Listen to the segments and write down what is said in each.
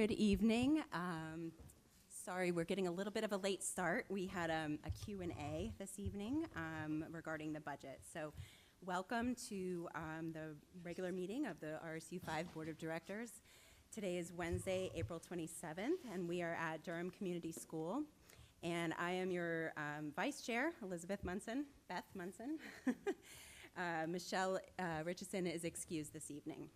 Good evening. Sorry, we're getting a little bit of a late start. We had a Q&A this evening regarding the budget. So welcome to the regular meeting of the RSU5 Board of Directors. Today is Wednesday, April 27th, and we are at Durham Community School. And I am your Vice Chair, Beth Munson. Michelle Richardson is excused this evening.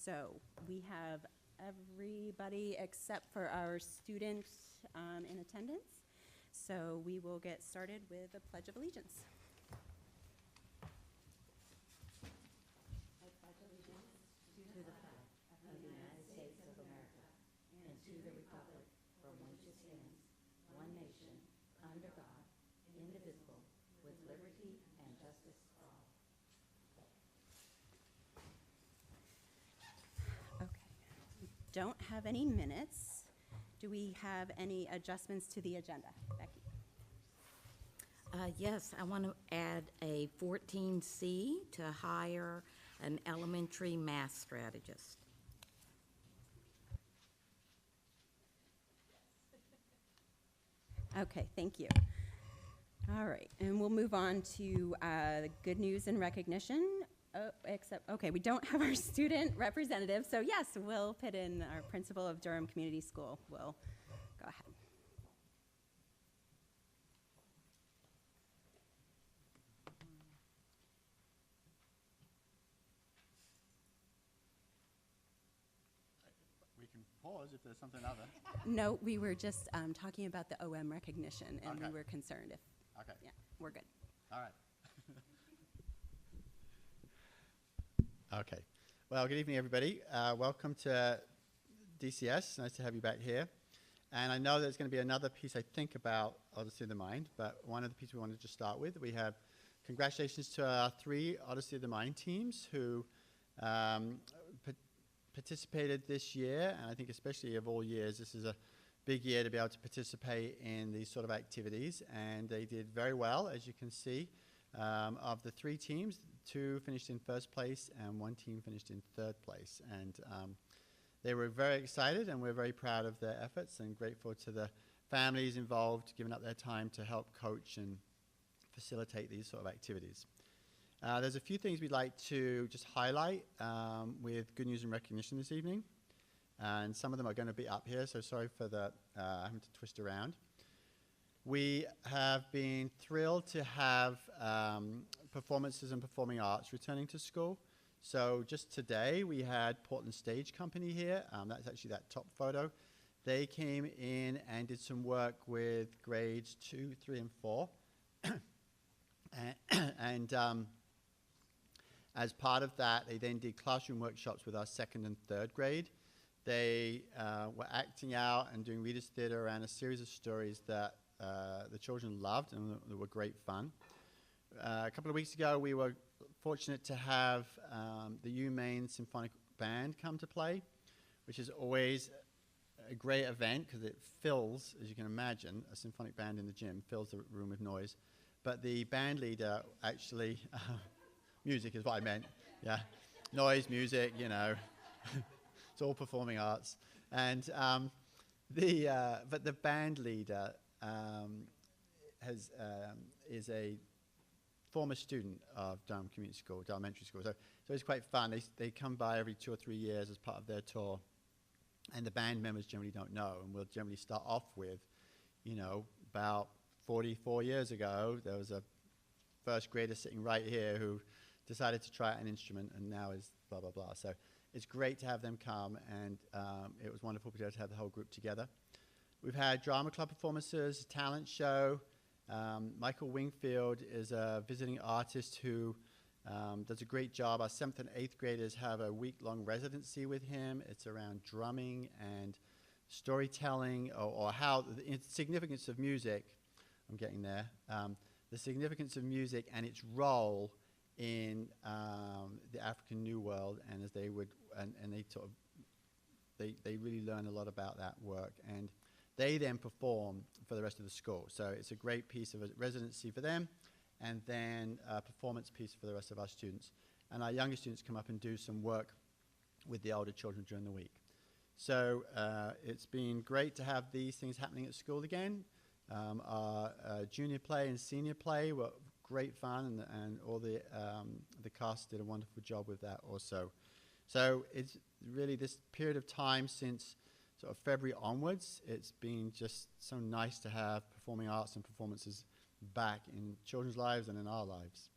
So we have everybody except for our students in attendance. So we will get started with the Pledge of Allegiance. I pledge allegiance to the flag of the United States of America and to the republic for which it stands, one nation, under God, indivisible, with liberty and justice for all. Don't have any minutes. Do we have any adjustments to the agenda? Becky? Yes, I want to add a 14C to hire an elementary math strategist. Okay, thank you. All right, and we'll move on to the good news and recognition. Okay, we don't have our student representative, so yes, Will Pitton, our principal of Durham Community School, will go ahead. We can pause if there's something other. No, we were just talking about the OM recognition, and Okay. we were concerned if, Okay. yeah, we're good. All right. Okay. Well, good evening, everybody. Welcome to DCS. Nice to have you back here. And I know there's going to be another piece, I think, about Odyssey of the Mind, but one of the pieces we wanted to start with, we have congratulations to our 3 Odyssey of the Mind teams who participated this year, and I think especially of all years, this is a big year to be able to participate in these sort of activities, and they did very well, as you can see. Of the 3 teams, 2 finished in first place and 1 team finished in third place. And they were very excited, and we're very proud of their efforts and grateful to the families involved, giving up their time to help coach and facilitate these sort of activities. There's a few things we'd like to just highlight with good news and recognition this evening. And some of them are going to be up here, so sorry for the having to twist around. We have been thrilled to have performances and performing arts returning to school. So just today we had Portland Stage Company here. That's actually that top photo. They came in and did some work with grades 2, 3, and 4. and as part of that, they then did classroom workshops with our 2nd and 3rd grade. They were acting out and doing readers' theater around a series of stories that the children loved and that were great fun. A couple of weeks ago, we were fortunate to have the UMaine Symphonic Band come to play, which is always a great event because it fills, as you can imagine, a symphonic band in the gym fills the room with noise. But the band leader actually, music is what I meant, yeah, noise, music, you know, it's all performing arts. And but the band leader is a former student of Durham Community School, Durham Elementary School. So it's quite fun. They come by every 2 or 3 years as part of their tour, and the band members generally don't know. And we'll generally start off with, you know, about 44 years ago, there was a first grader sitting right here who decided to try out an instrument and now is blah, blah, blah. So it's great to have them come, and it was wonderful to be able to have the whole group together. We've had drama club performances, talent show. Michael Wingfield is a visiting artist who does a great job. Our 7th and 8th graders have a week-long residency with him. It's around drumming and storytelling, or how the significance of music. I'm getting there. The significance of music and its role in the African New World, and as they would, and they sort of, they really learn a lot about that work, and they then perform for the rest of the school. So it's a great piece of a residency for them, and then a performance piece for the rest of our students. And our younger students come up and do some work with the older children during the week. So it's been great to have these things happening at school again. Our junior play and senior play were great fun, and all the cast did a wonderful job with that also. So it's really this period of time since sort of February onwards, it's been just so nice to have performing arts and performances back in children's lives and in our lives.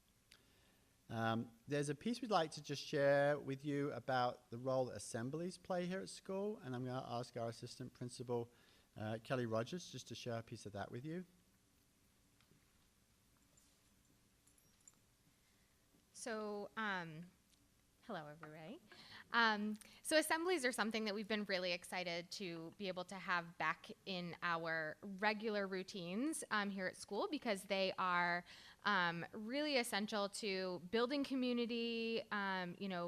There's a piece we'd like to just share with you about the role that assemblies play here at school, and I'm going to ask our assistant principal, Kelly Rogers, just to share a piece of that with you. So, hello, everybody. So assemblies are something that we've been really excited to be able to have back in our regular routines here at school, because they are really essential to building community,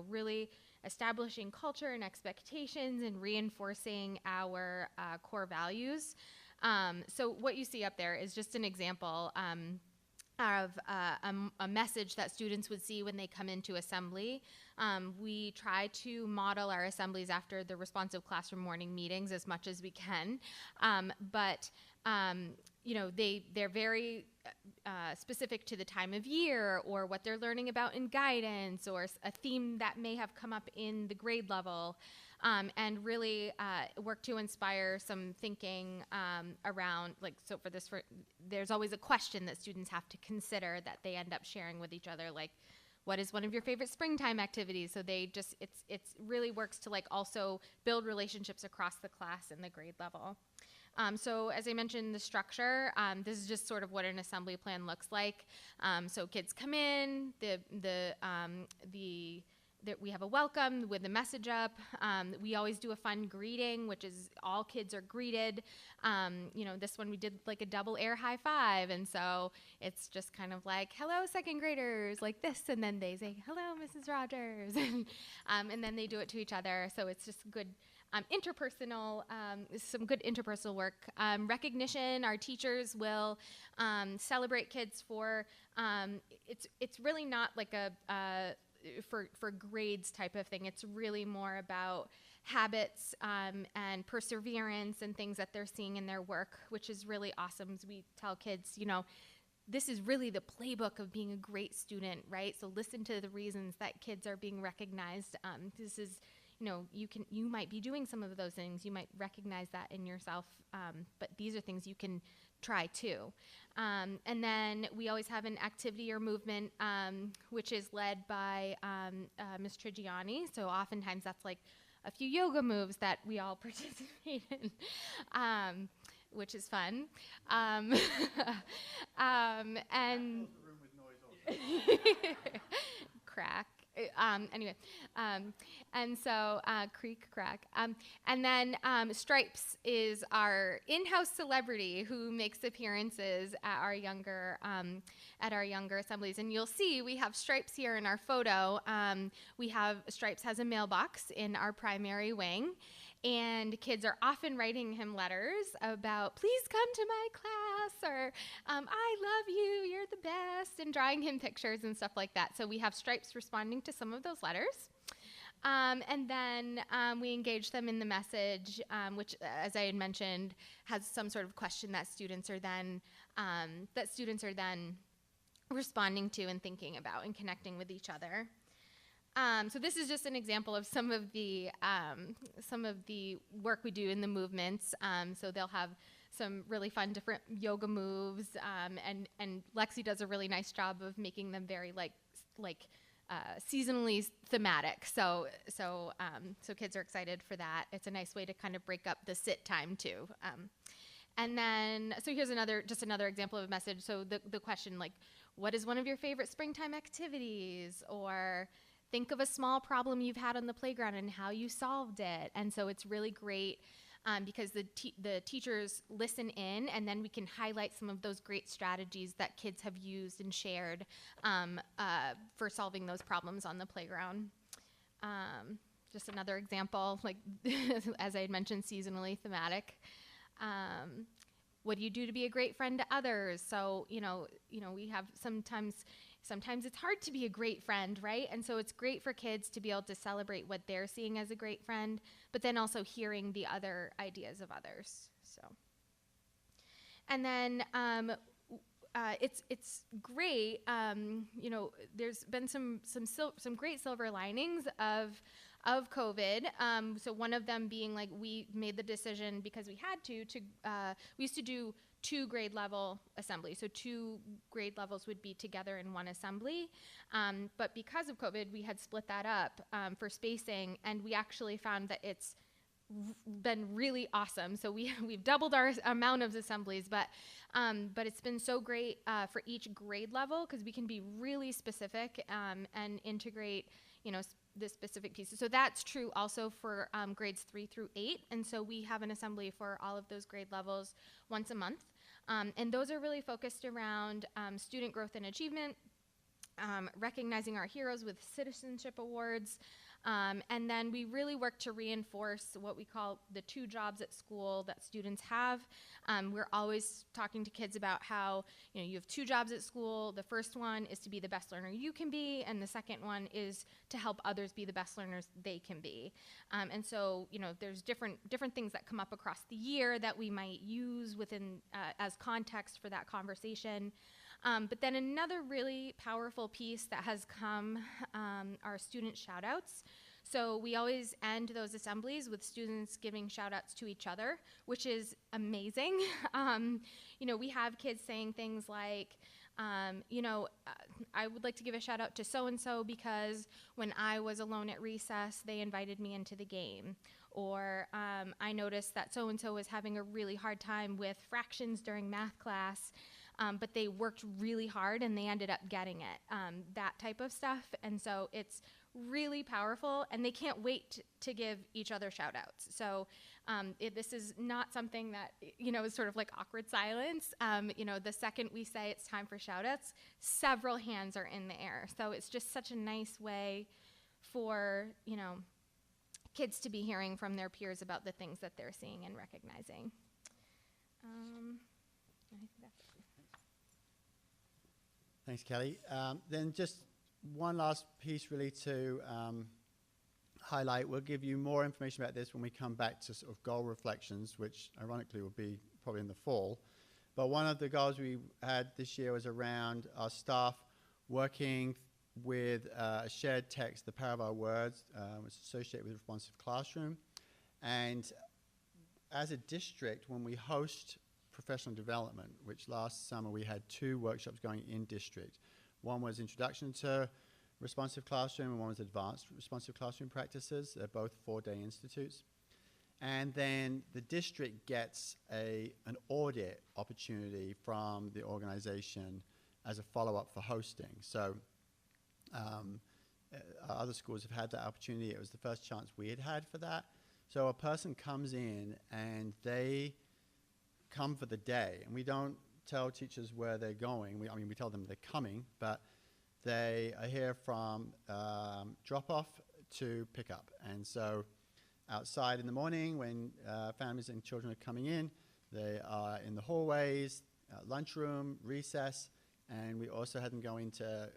really establishing culture and expectations and reinforcing our core values. So what you see up there is just an example of a message that students would see when they come into assembly. We try to model our assemblies after the responsive classroom morning meetings as much as we can, but they're very specific to the time of year or what they're learning about in guidance or a theme that may have come up in the grade level. And really work to inspire some thinking around, there's always a question that students have to consider that they end up sharing with each other, like, what is one of your favorite springtime activities? So it's really works to also build relationships across the class and the grade level. So as I mentioned, the structure, this is just sort of what an assembly plan looks like. So kids come in, we have a welcome with the message up. We always do a fun greeting, which is all kids are greeted. This one we did like a double air high five. And so it's just kind of like, hello, second graders, like this. And then they say, hello, Mrs. Rogers. And then they do it to each other. So it's just good some good interpersonal work. Recognition, our teachers will celebrate kids for, it's really not like for grades type of thing. It's really more about habits and perseverance and things that they're seeing in their work, which is really awesome. So we tell kids, this is really the playbook of being a great student, right? So listen to the reasons that kids are being recognized. This is, you might be doing some of those things. You might recognize that in yourself, but these are things you can try too. And then we always have an activity or movement, which is led by Ms. Trigiani. So oftentimes that's like a few yoga moves that we all participate in, which is fun. And crack. Anyway, and so creak, crack. And then Stripes is our in-house celebrity who makes appearances at our younger assemblies. And you'll see we have Stripes here in our photo. Stripes has a mailbox in our primary wing. And kids are often writing him letters about, please come to my class, or I love you, you're the best, and drawing him pictures and stuff like that. So we have Stripes responding to some of those letters. And then we engage them in the message, which, as I had mentioned, has some sort of question that students are then responding to and thinking about and connecting with each other. So this is just an example of some of the work we do in the movements. So they'll have some really fun different yoga moves, and Lexi does a really nice job of making them very seasonally thematic. So kids are excited for that. It's a nice way to kind of break up the sit time too. And then, so here's another example of a message. So the question, like, what is one of your favorite springtime activities? Or think of a small problem you've had on the playground and how you solved it. And so it's really great because the teachers listen in, and then we can highlight some of those great strategies that kids have used and shared for solving those problems on the playground. Just another example, like as I had mentioned, seasonally thematic. What do you do to be a great friend to others? So, we have sometimes sometimes it's hard to be a great friend, right? And so it's great for kids to be able to celebrate what they're seeing as a great friend, but then also hearing the other ideas of others. So, and then it's great. You know, there's been some great silver linings of COVID. So one of them being like we made the decision because we had to we used to do 2 grade level assemblies. So 2 grade levels would be together in one assembly. But because of COVID, we had split that up for spacing, and we actually found that it's been really awesome. So we've doubled our amount of assemblies, but it's been so great for each grade level because we can be really specific and integrate, you know, the specific pieces. So that's true also for grades 3 through 8. And so we have an assembly for all of those grade levels once a month. And those are really focused around student growth and achievement, recognizing our heroes with citizenship awards. And then we really work to reinforce what we call the 2 jobs at school that students have. We're always talking to kids about how, you know, you have 2 jobs at school. The first one is to be the best learner you can be, and the second one is to help others be the best learners they can be. And so, you know, there's different things that come up across the year that we might use within as context for that conversation. But then another really powerful piece that has come are student shoutouts. So we always end those assemblies with students giving shoutouts to each other, which is amazing. You know, we have kids saying things like, you know, I would like to give a shout out to so-and-so because when I was alone at recess, they invited me into the game. Or I noticed that so-and-so was having a really hard time with fractions during math class, but they worked really hard and they ended up getting it, that type of stuff. And so it's really powerful, and they can't wait to give each other shout outs. So this is not something that, you know, is sort of like awkward silence. You know, the second we say it's time for shout outs, several hands are in the air. So it's just such a nice way for, you know, kids to be hearing from their peers about the things that they're seeing and recognizing. I think that's it. Thanks, Kelly. Then just one last piece really to highlight. We'll give you more information about this when we come back to sort of goal reflections, which ironically will be probably in the fall. But one of the goals we had this year was around our staff working with a shared text, the power of our words, which is associated with responsive classroom. And as a district, when we host professional development, which last summer we had 2 workshops going in district. One was Introduction to Responsive Classroom, and one was Advanced Responsive Classroom Practices. They're both 4-day institutes. And then the district gets an audit opportunity from the organization as a follow-up for hosting. So other schools have had that opportunity. It was the first chance we had had for that. So a person comes in and they come for the day, and we don't tell teachers where they're going. We tell them they're coming, but they are here from drop-off to pick-up. And so outside in the morning when families and children are coming in, they are in the hallways, lunchroom, recess, and we also had them go into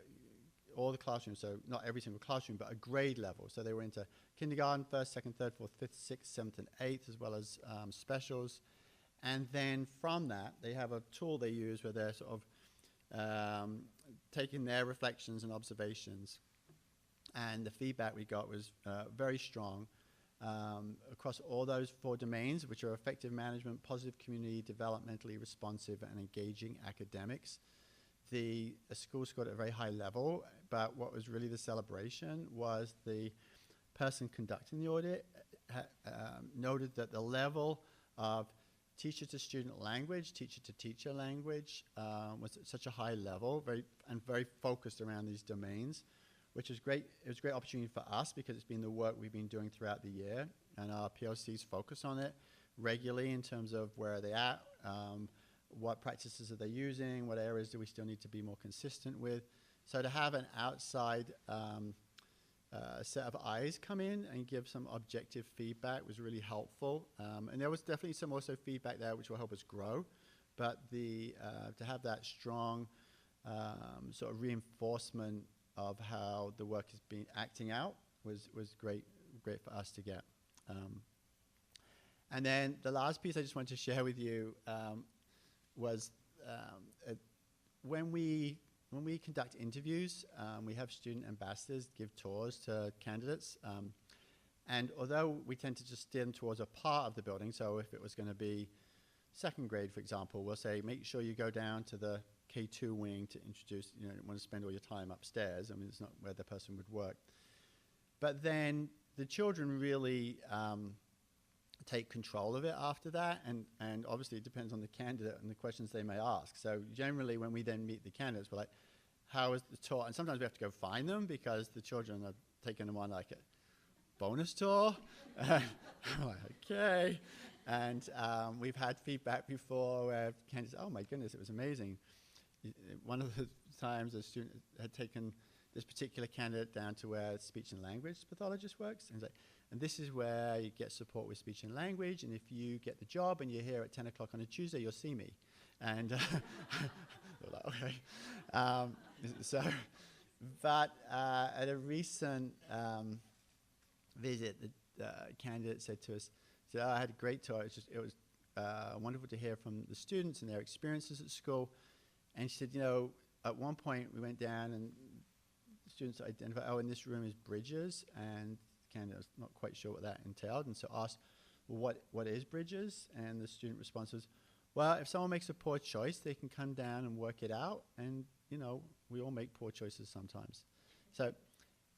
all the classrooms, so not every single classroom, but a grade level. So they were into kindergarten, 1st, 2nd, 3rd, 4th, 5th, 6th, 7th, and 8th, as well as specials. And then from that, they have a tool they use where they're sort of taking their reflections and observations. And the feedback we got was very strong across all those 4 domains, which are effective management, positive community, developmentally responsive, and engaging academics. The school scored at a very high level, but what was really the celebration was the person conducting the audit noted that the level of teacher to student language, teacher to teacher language was at such a high level, very focused around these domains, which is great. It was a great opportunity for us because it's been the work we've been doing throughout the year, and our PLCs focus on it regularly in terms of where are they at, what practices are they using, what areas do we still need to be more consistent with. So to have an outside set of eyes come in and give some objective feedback was really helpful. And there was definitely some also feedback there which will help us grow. But to have that strong sort of reinforcement of how the work has been acting out was great for us to get. And then the last piece I just wanted to share with you was when we conduct interviews, we have student ambassadors give tours to candidates. And although we tend to just steer them towards a part of the building, so if it was going to be second grade, for example, we'll say, make sure you go down to the K2 wing to introduce, you don't want to spend all your time upstairs. I mean, it's not where the person would work. But then the children really take control of it after that, and obviously it depends on the candidate and the questions they may ask. So generally when we then meet the candidates, we're like, how is the tour? And sometimes we have to go find them because the children are taking them on like a bonus tour. I'm like, okay. And we've had feedback before where candidates, oh my goodness, it was amazing. One of the times a student had taken this particular candidate down to where speech and language pathologist works, and he's like, and this is where you get support with speech and language, and if you get the job and you're here at 10 o'clock on a Tuesday, you'll see me. And we're like, okay. But at a recent visit, the candidate said to us, so I had a great tour. It was wonderful to hear from the students and their experiences at school. And she said, you know, at one point we went down and the students identified, oh, in this room is bridges, and the candidate was not quite sure what that entailed, and so asked, well, what is bridges? And the student response was, well, if someone makes a poor choice, they can come down and work it out, and, you know, we all make poor choices sometimes. So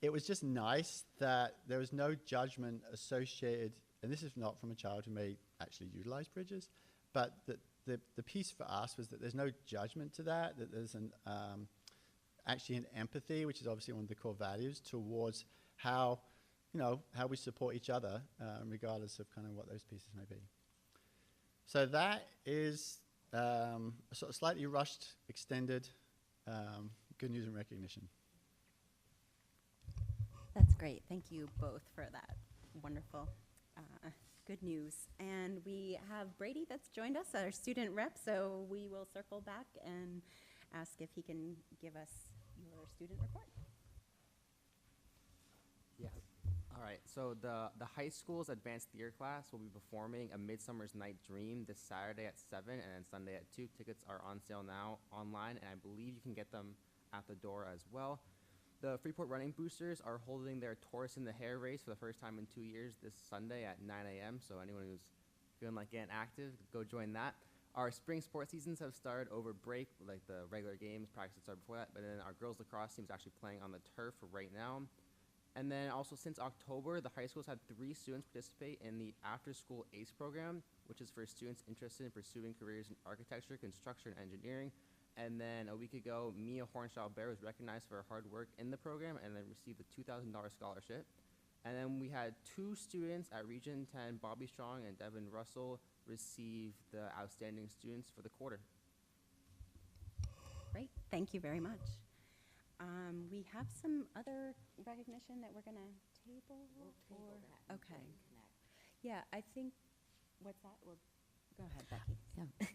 it was just nice that there was no judgment associated, and this is not from a child who may actually utilize bridges, but the piece for us was that there's no judgment to that there's actually an empathy, which is obviously one of the core values, towards how, you know, how we support each other, regardless of kind of what those pieces may be. So that is a sort of slightly rushed, extended good news and recognition. That's great. Thank you both for that wonderful good news. And we have Brady that's joined us, our student rep, so we will circle back and ask if he can give us your student report. Yeah. All right. So the high school's advanced theater class will be performing A Midsummer's Night Dream this Saturday at 7 and then Sunday at 2. Tickets are on sale now online, and I believe you can get them at the door as well. The Freeport Running Boosters are holding their Tortoise in the Hare race for the first time in 2 years this Sunday at 9 a.m. So anyone who's feeling like getting active, go join that. Our spring sports seasons have started over break, like the regular games, practice started before that, but then our girls lacrosse team is actually playing on the turf right now. And then also since October, the high schools had 3 students participate in the after-school ACE program, which is for students interested in pursuing careers in architecture, construction, and engineering. And then a week ago, Mia Hornshaw-Bear was recognized for her hard work in the program and then received a $2,000 scholarship. And then we had 2 students at Region 10, Bobby Strong and Devin Russell, receive the Outstanding Students for the quarter. Great. Thank you very much. We have some other recognition that we're going to table? We'll table that. Okay. Yeah, I think, what's that? Well, go ahead, Becky. Yeah.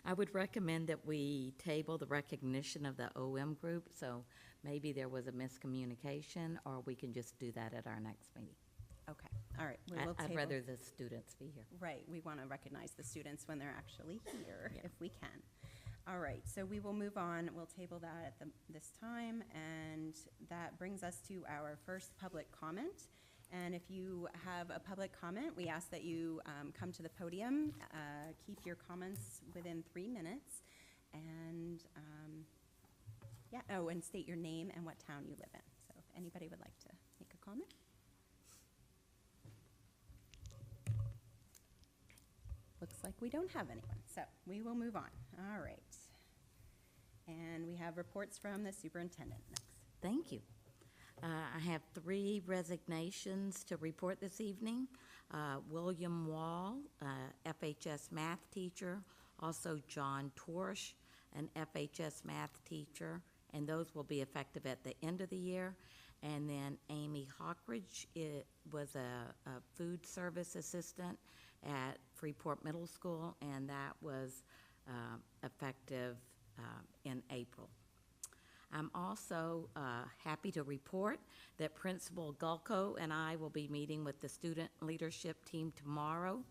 I would recommend that we table the recognition of the OM group, so maybe there was a miscommunication, or we can just do that at our next meeting. Okay, all right. We will I'd table. rather the students be here. Right, we want to recognize the students when they're actually here, Yeah. if we can. All right, so we will move on. We'll table that at this time, and that brings us to our first public comment. And if you have a public comment, we ask that you come to the podium, keep your comments within 3 minutes, and yeah, oh, and state your name and what town you live in. So if anybody would like to make a comment. Looks like we don't have anyone, so we will move on. All right. And we have reports from the superintendent next. Thank you. I have 3 resignations to report this evening. William Wall, FHS math teacher, also John Torsch, an FHS math teacher, and those will be effective at the end of the year. And then Amy Hawkridge was a food service assistant at Freeport Middle School, and that was effective in April. I'm also happy to report that Principal Gulko and I will be meeting with the student leadership team tomorrow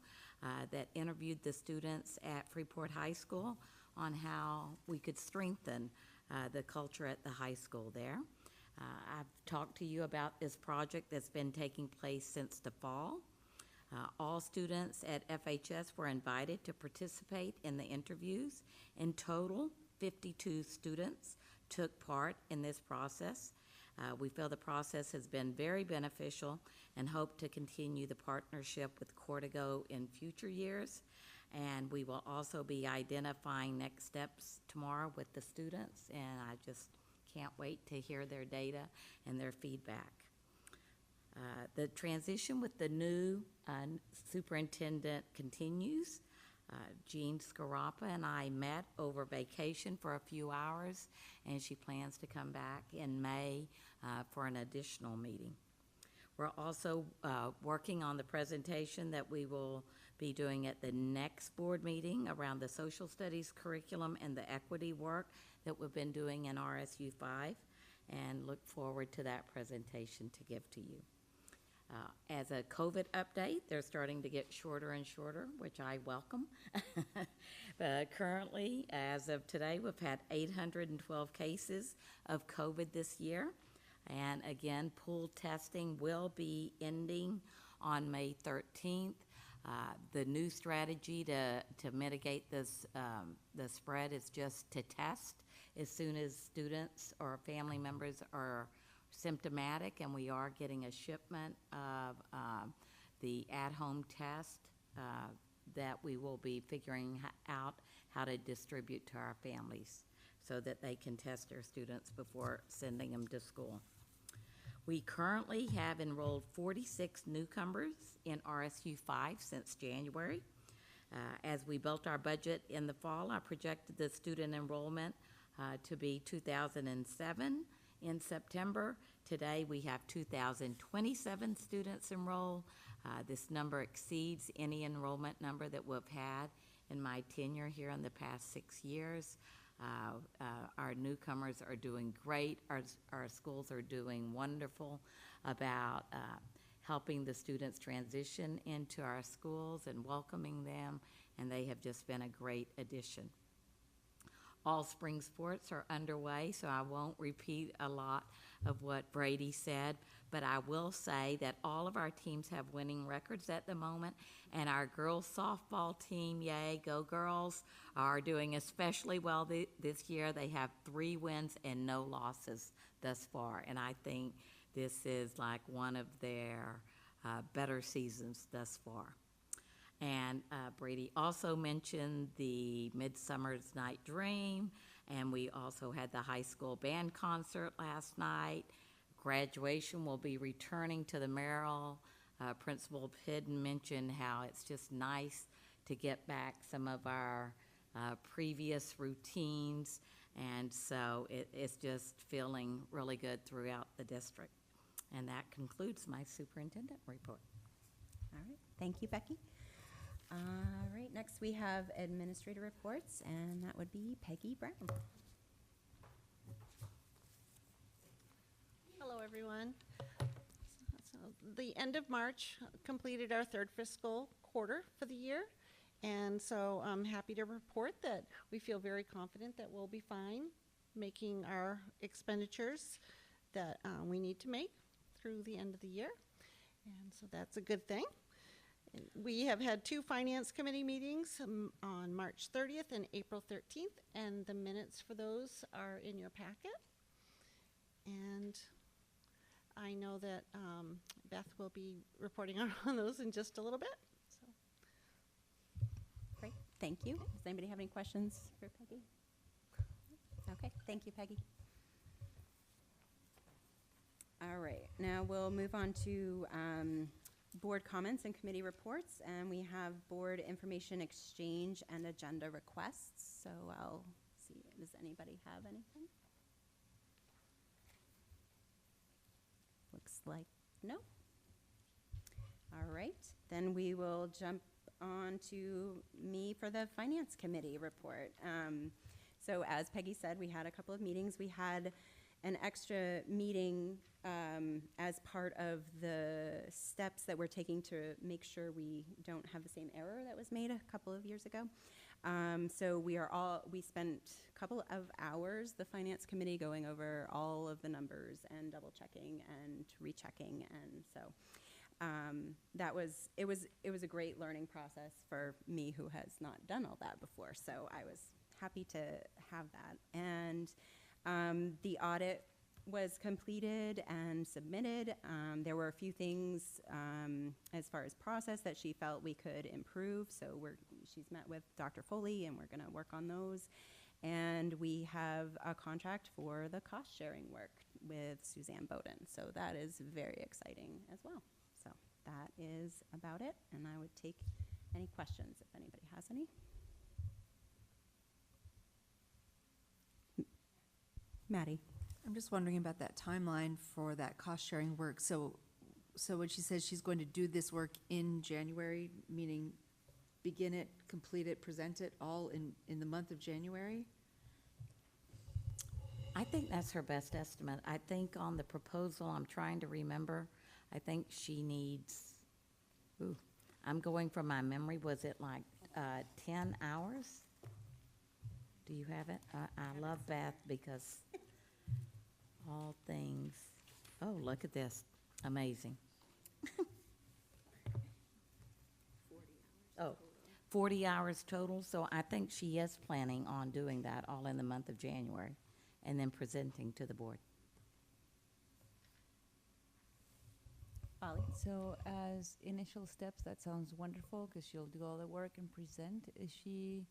that interviewed the students at Freeport High School on how we could strengthen the culture at the high school there. I've talked to you about this project that's been taking place since the fall. All students at FHS were invited to participate in the interviews. In total, 52 students took part in this process. We feel the process has been very beneficial and hope to continue the partnership with Cortigo in future years. And we will also be identifying next steps tomorrow with the students, and I just can't wait to hear their data and their feedback. The transition with the new superintendent continues. Jean Scarapa and I met over vacation for a few hours, and she plans to come back in May for an additional meeting. We're also working on the presentation that we will be doing at the next board meeting around the social studies curriculum and the equity work that we've been doing in RSU5, and look forward to that presentation to give to you. As a COVID update, they're starting to get shorter and shorter, which I welcome. Currently, as of today, we've had 812 cases of COVID this year. And again, pool testing will be ending on May 13th. The new strategy to mitigate this, the spread is just to test as soon as students or family members are symptomatic, and we are getting a shipment of the at-home test that we will be figuring out how to distribute to our families so that they can test their students before sending them to school. We currently have enrolled 46 newcomers in RSU5 since January. As we built our budget in the fall, I projected the student enrollment to be 2,007 in September. Today we have 2,027 students enrolled. This number exceeds any enrollment number that we've had in my tenure here in the past 6 years. Our newcomers are doing great. Our schools are doing wonderful about helping the students transition into our schools and welcoming them, and they have just been a great addition. All spring sports are underway, so I won't repeat a lot of what Brady said, but I will say that all of our teams have winning records at the moment, and our girls softball team, yay, go girls, are doing especially well this year. They have 3 wins and no losses thus far, and I think this is like one of their better seasons thus far. And Brady also mentioned the Midsummer's Night Dream, and we also had the high school band concert last night. Graduation will be returning to the Merrill. Principal Pidden mentioned how it's just nice to get back some of our previous routines, and so it's just feeling really good throughout the district. And that concludes my superintendent report. All right, thank you, Becky. All right, next we have administrator reports, and that would be Peggy Brown. Hello, everyone. So the end of March completed our 3rd fiscal quarter for the year, and so I'm happy to report that we feel very confident that we'll be fine making our expenditures that we need to make through the end of the year, and so that's a good thing. We have had 2 finance committee meetings on March 30th and April 13th, and the minutes for those are in your packet. And I know that Beth will be reporting on those in just a little bit. So. Great, thank you. Does anybody have any questions for Peggy? Okay, thank you, Peggy. All right, now we'll move on to board comments and committee reports, and we have board information exchange and agenda requests. So I'll see, does anybody have anything? Looks like no. All right, then we will jump on to me for the finance committee report. So as Peggy said, we had a couple of meetings. We had an extra meeting as part of the steps that we're taking to make sure we don't have the same error that was made a couple of years ago. So we spent a couple of hours, the finance committee, going over all of the numbers and double checking and rechecking, and so it was a great learning process for me, who has not done all that before. So I was happy to have that, and the audit was completed and submitted. There were a few things as far as process that she felt we could improve. So she's met with Dr. Foley, and we're going to work on those. And we have a contract for the cost sharing work with Suzanne Bowden. So that is very exciting as well. So that is about it. And I would take any questions if anybody has any. Maddie. I'm just wondering about that timeline for that cost-sharing work. So when she says she's going to do this work in January, meaning begin it, complete it, present it, all in the month of January? I think that's her best estimate. I think on the proposal, I'm trying to remember, I think she needs, I'm going from my memory, was it like 10 hours? Do you have it? I love Beth because all things, oh, look at this, amazing. 40 hours total, so I think she is planning on doing that all in the month of January and then presenting to the board. Ollie? So as initial steps, that sounds wonderful because she'll do all the work and present. Is she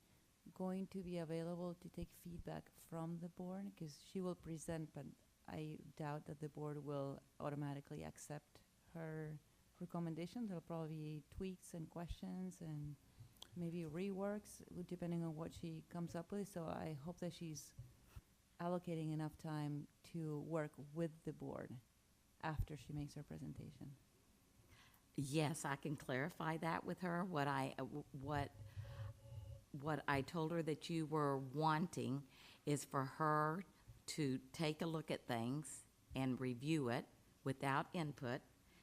going to be available to take feedback from the board? Because she will present, but I doubt that the board will automatically accept her recommendations. There'll probably be tweaks and questions and maybe reworks depending on what she comes up with. So I hope that she's allocating enough time to work with the board after she makes her presentation. Yes, I can clarify that with her. What I told her that you were wanting is for her to take a look at things and review it without input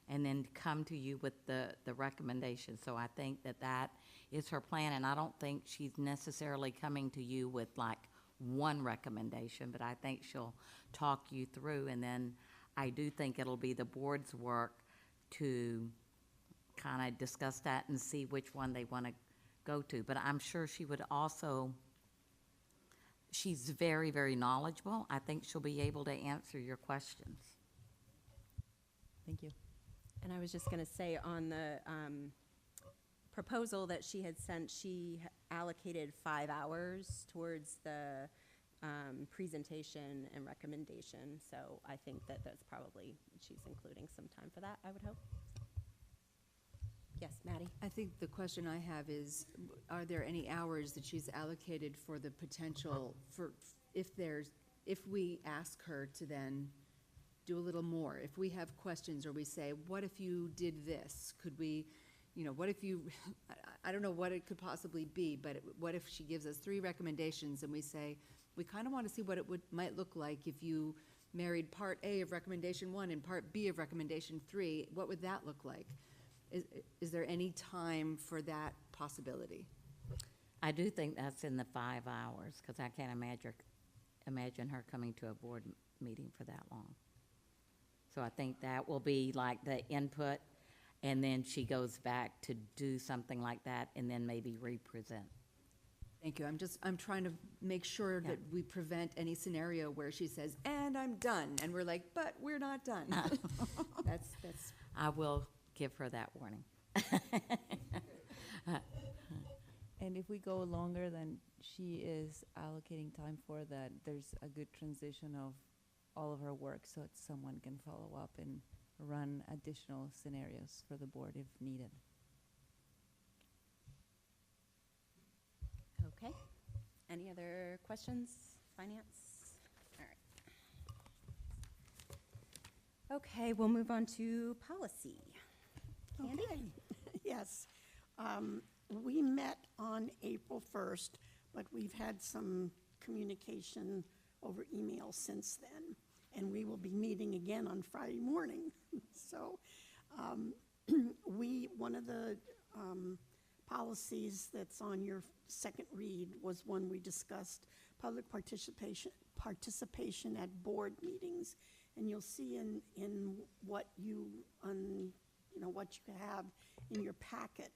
and then come to you with the recommendation. So I think that is her plan, and I don't think she's necessarily coming to you with like one recommendation, but I think she'll talk you through, and then I do think it'll be the board's work to kind of discuss that and see which one they want to go to. But I'm sure she would also, she's very, very knowledgeable. I think she'll be able to answer your questions. Thank you. And I was just going to say on the proposal that she had sent, she allocated 5 hours towards the presentation and recommendation. So I think that that's probably, she's including some time for that, I would hope. Yes, Maddie? I think the question I have is, are there any hours that she's allocated for the potential for, if we ask her to then do a little more, if we have questions or we say, what if you did this? Could we, what if you, I don't know what it could possibly be, but what if she gives us 3 recommendations and we say, we kind of want to see what it might look like if you married part A of recommendation 1 and part B of recommendation 3, what would that look like? Is there any time for that possibility? I do think that's in the 5 hours, because I can't imagine her coming to a board meeting for that long. So I think that will be like the input, and then she goes back to do something like that, and then maybe re-present. Thank you. I'm trying to make sure that we prevent any scenario where she says, and I'm done, and we're like, but we're not done. That's. I will give her that warning. And if we go longer than she is allocating time for that, there's a good transition of all of her work so that someone can follow up and run additional scenarios for the board if needed. Okay. Any other questions? Finance? All right. Okay, we'll move on to policy. Candy? Okay. Yes. We met on April 1st, but we've had some communication over email since then. And we will be meeting again on Friday morning. So one of the policies that's on your second read was one we discussed, public participation at board meetings. And you'll see in what you have in your packet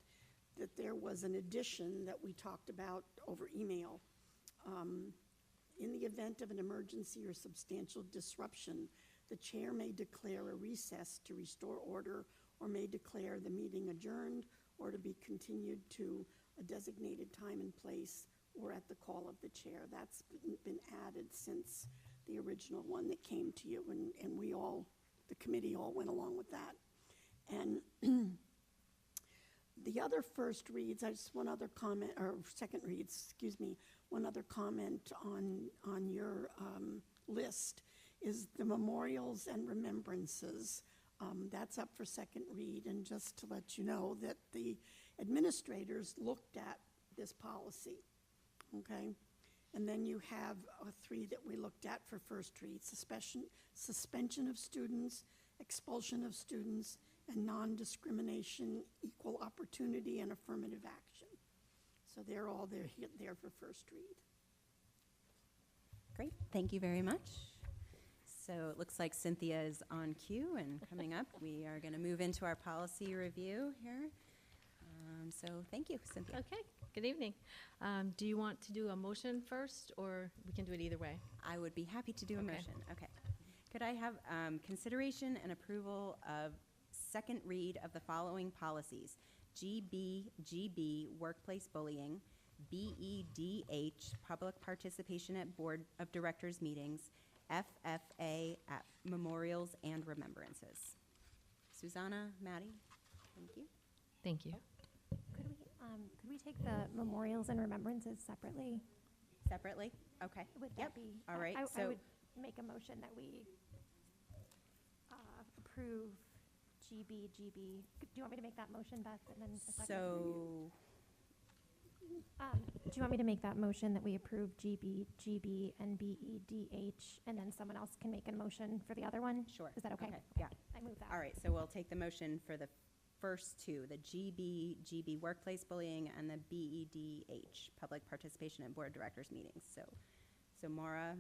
that there was an addition that we talked about over email. In the event of an emergency or substantial disruption, the chair may declare a recess to restore order, or may declare the meeting adjourned or to be continued to a designated time and place or at the call of the chair. That's been added since the original one that came to you, and we all, the committee all went along with that. And the other first reads, one other comment, or second reads, excuse me, one other comment on your list is the memorials and remembrances. That's up for second read, and just to let you know that the administrators looked at this policy, okay? And then you have three that we looked at for first read: suspension of students, expulsion of students, and non-discrimination, equal opportunity, and affirmative action. So they're all there for first read. Great, thank you very much. So it looks like Cynthia is on cue, and coming up, we are going to move into our policy review here. So thank you, Cynthia. Okay, good evening. Do you want to do a motion first, or we can do it either way? I would be happy to do a Okay. motion. Okay. Could I have consideration and approval of second read of the following policies: GBGB, workplace bullying; BEDH, public participation at board of directors meetings; FFA, at memorials and remembrances. Susanna, Maddie, thank you. Thank you. Could we take the memorials and remembrances separately? Separately? Okay. Would Yep. that be? All right, I so- would make a motion that we approve GBGB. Do you want me to make that motion, Beth, and then a second? So, Do you want me to make that motion that we approve GBGB and BEDH, and then someone else can make a motion for the other one? sure. Is that okay? Yeah. I move that. All right, so we'll take the motion for the first two, the GBGB, workplace bullying, and the BEDH, public participation at board of directors meetings. So Maura,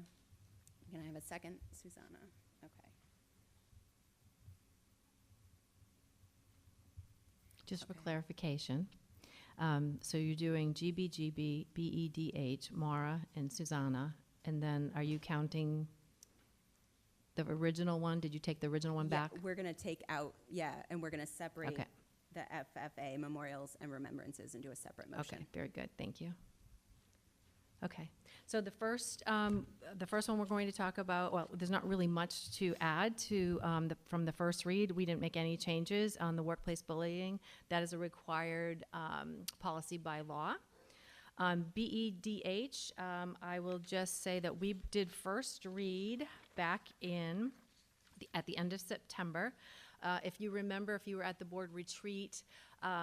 can I have a second? Susanna, okay. Just for Okay. clarification, so you're doing GBGB, BEDH, Mara, and Susanna, and then are you counting the original one? Did you take the original one Yeah, back? we're gonna take out, and we're gonna separate Okay. the FFA, memorials and remembrances, and do a separate motion. Okay, very good, thank you. Okay, so the first one we're going to talk about, well, there's not really much to add to, from the first read. We didn't make any changes on the workplace bullying. That is a required policy by law. BEDH, I will just say that we did first read back at the end of September. If you remember, if you were at the board retreat,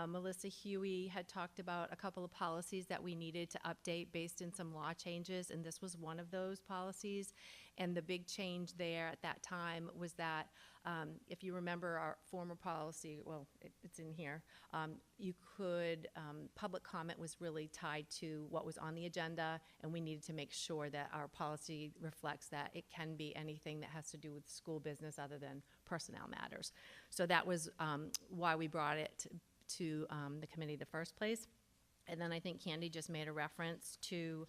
Melissa Huey had talked about a couple of policies that we needed to update based in some law changes, and this was one of those policies. And the big change there at that time was that, if you remember our former policy, well, it's in here, you could, public comment was really tied to what was on the agenda, and we needed to make sure that our policy reflects that it can be anything that has to do with school business other than personnel matters. So that was why we brought it to the committee in the first place. And then I think Candy just made a reference to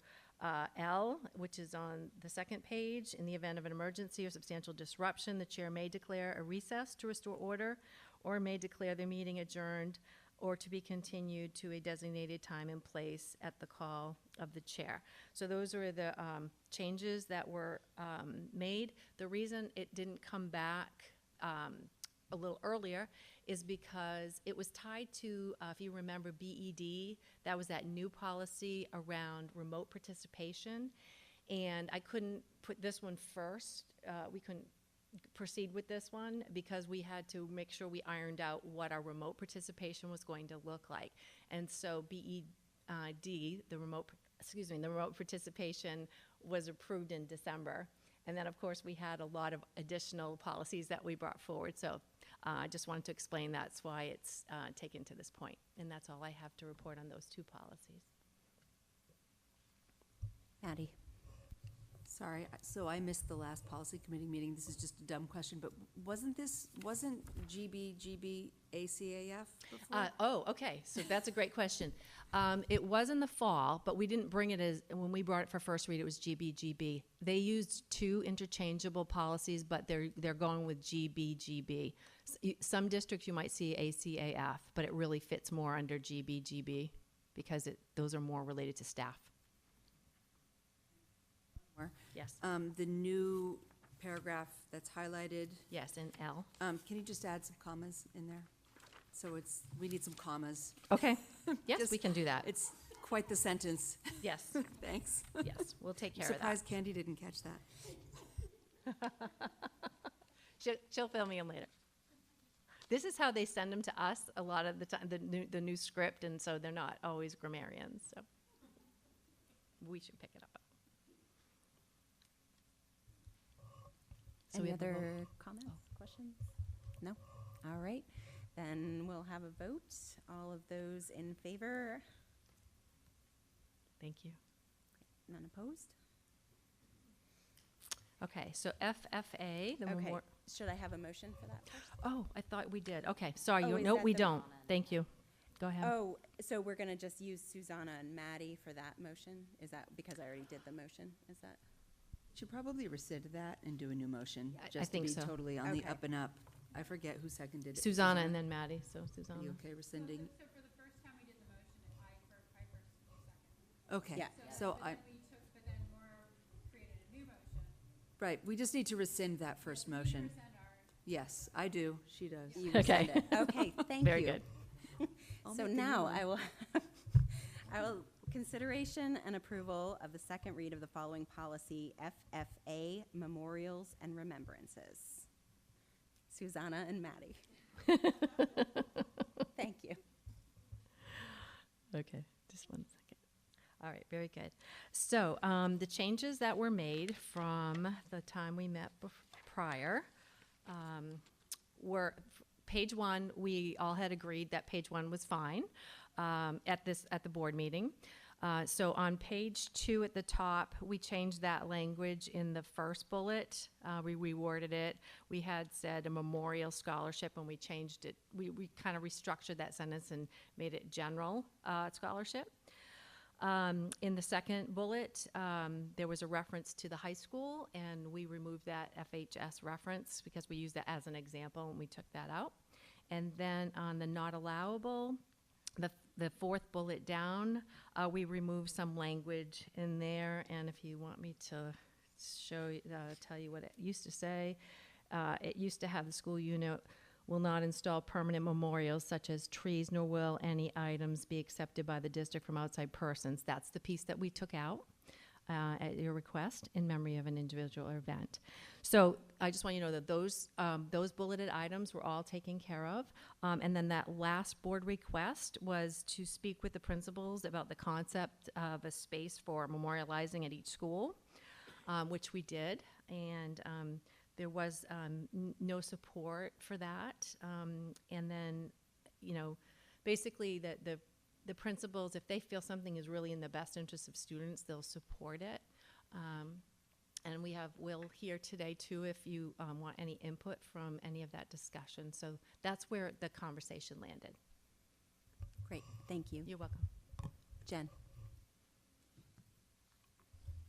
L, which is on the second page. In the event of an emergency or substantial disruption, the chair may declare a recess to restore order, or may declare the meeting adjourned, or to be continued to a designated time and place at the call of the chair. So those are the changes that were made. The reason it didn't come back a little earlier is because it was tied to, if you remember, BED. That was that new policy around remote participation. And I couldn't put this one first. We couldn't proceed with this one because we had to make sure we ironed out what our remote participation was going to look like. And so BED, the remote participation was approved in December. And then, of course, we had a lot of additional policies that we brought forward. So I just wanted to explain that's why it's taken to this point. And that's all I have to report on those 2 policies. Maddie? Sorry, so I missed the last policy committee meeting. This is just a dumb question, but wasn't GB ACAF before? Oh, okay, so that's a great question. It was in the fall, but we didn't bring it as, when we brought it for first read, it was GB. They used 2 interchangeable policies, but they're going with GB. Some districts you might see ACAF, but it really fits more under GB because those are more related to staff. More. Yes. The new paragraph that's highlighted, Yes, in L. can you just add some commas in there? So we need some commas. Okay. Yes, Just- we can do that. It's quite the sentence. Yes, Thanks. yes, we'll take care of that. Surprised Candy didn't catch that. She'll fill me in later. This is how they send them to us a lot of the time, the new script, and so they're not always grammarians, so we should pick it up. So we Any have the vote. other comments, questions? No? All right, then we'll have a vote. All of those in favor? Thank you. None opposed? Okay, so FFA, the Okay, memor- should I have a motion for that first? oh, I thought we did. Okay, sorry, Oh, is no, that we the- don't. Thank you. Go ahead. Oh, so we're gonna just use Susanna and Maddie for that motion? Is that because I already did the motion? Is that? Should probably rescind that and do a new motion, I just to think be so. totally on the Okay. up and up. I forget who seconded it. Susanna and then Maddie, so Are Susanna. you okay rescinding? So for the first time we did the motion, I personally seconded. Okay. Yeah. So But then but then Maura created a new motion. right, we just need to rescind that first motion. Rescind our Yes, I do. She does. You Okay. rescind it. Okay, thank you. Very good. I'll So make the new now one. I will, consideration and approval of the second read of the following policy, FFA, Memorials and Remembrances. Susanna and Maddie. Thank you. Okay, just 1 second. All right, very good. So the changes that were made from the time we met prior were page 1. We all had agreed that page 1 was fine at the board meeting. So on page 2 at the top, we changed that language in the first bullet. We reworded it. We had said a memorial scholarship, and we changed it. We kind of restructured that sentence and made it general scholarship. In the second bullet, there was a reference to the high school, and we removed that FHS reference because we used that as an example, and we took that out. And then on the not allowable, the fourth bullet down, we removed some language in there, and if you want me to tell you what it used to say, it used to have the school unit will not install permanent memorials such as trees, nor will any items be accepted by the district from outside persons. That's the piece that we took out at your request in memory of an individual or event. So I just want you to know that those bulleted items were all taken care of. And then that last board request was to speak with the principals about the concept of a space for memorializing at each school, which we did. And there was no support for that. And then, basically the principals, if they feel something is really in the best interest of students, they'll support it. And we have Will here today too if you want any input from any of that discussion. So that's where the conversation landed. Great, thank you. You're welcome. Jen?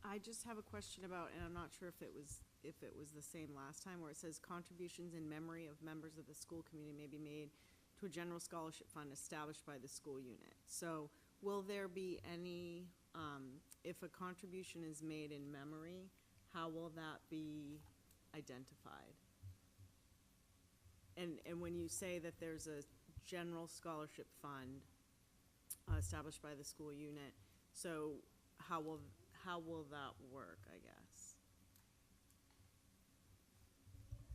I just have a question about, and I'm not sure if it was the same last time, where it says contributions in memory of members of the school community may be made to a general scholarship fund established by the school unit. So will there be any, if a contribution is made in memory, how will that be identified? And when you say that there's a general scholarship fund established by the school unit, so how will that work, I guess?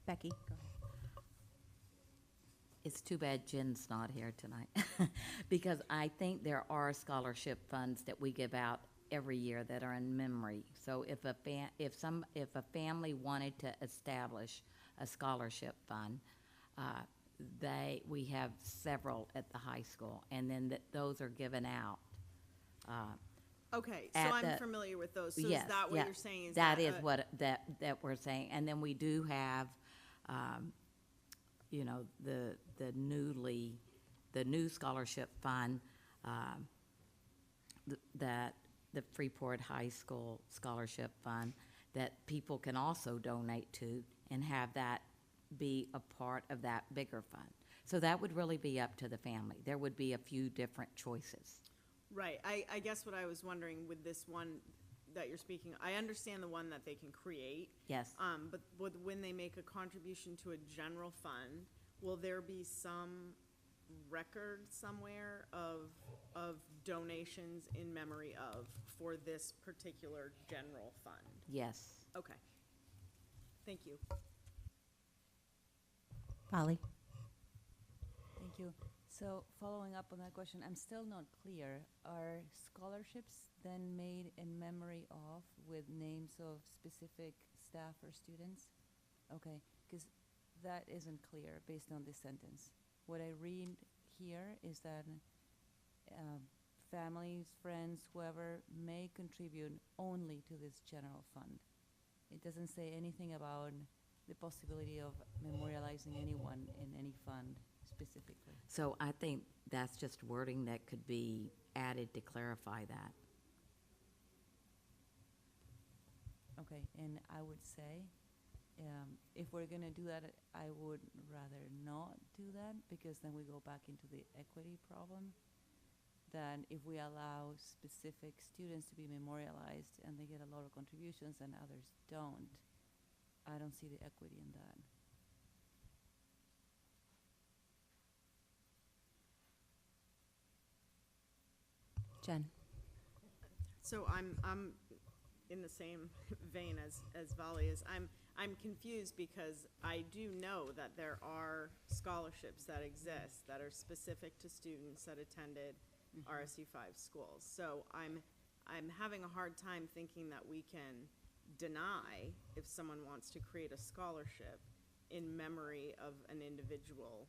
Becky, go ahead. It's too bad Jen's not here tonight because I think there are scholarship funds that we give out every year that are in memory. So if a family wanted to establish a scholarship fund, we have several at the high school, and then those are given out. Okay, so At I'm the- familiar with those. So Yes, is that what yeah, you're saying? Is that that is what that we're saying, and then we do have, you know, the new scholarship fund, that the Freeport High School Scholarship Fund that people can also donate to and have that be a part of that bigger fund. So that would really be up to the family. There would be a few different choices. Right. I guess what I was wondering with this one that you're speaking, I understand the one that they can create. Yes. But when they make a contribution to a general fund, will there be some record somewhere of donations in memory of for this particular general fund? Yes. Okay. Thank you. Polly? Thank you. So following up on that question, I'm still not clear. Are scholarships then made in memory of with names of specific staff or students? Okay, because that isn't clear based on this sentence. What I read here is that families, friends, whoever may contribute only to this general fund. It doesn't say anything about the possibility of memorializing anyone in any fund specifically. So I think that's just wording that could be added to clarify that. Okay, and I would say, if we're gonna do that, I would rather not do that, because then we go back into the equity problem, than if we allow specific students to be memorialized and they get a lot of contributions and others don't. I don't see the equity in that. Jen? So I'm in the same vein as Vali is. I'm confused because I do know that there are scholarships that exist that are specific to students that attended RSU5 schools. So I'm having a hard time thinking that we can deny if someone wants to create a scholarship in memory of an individual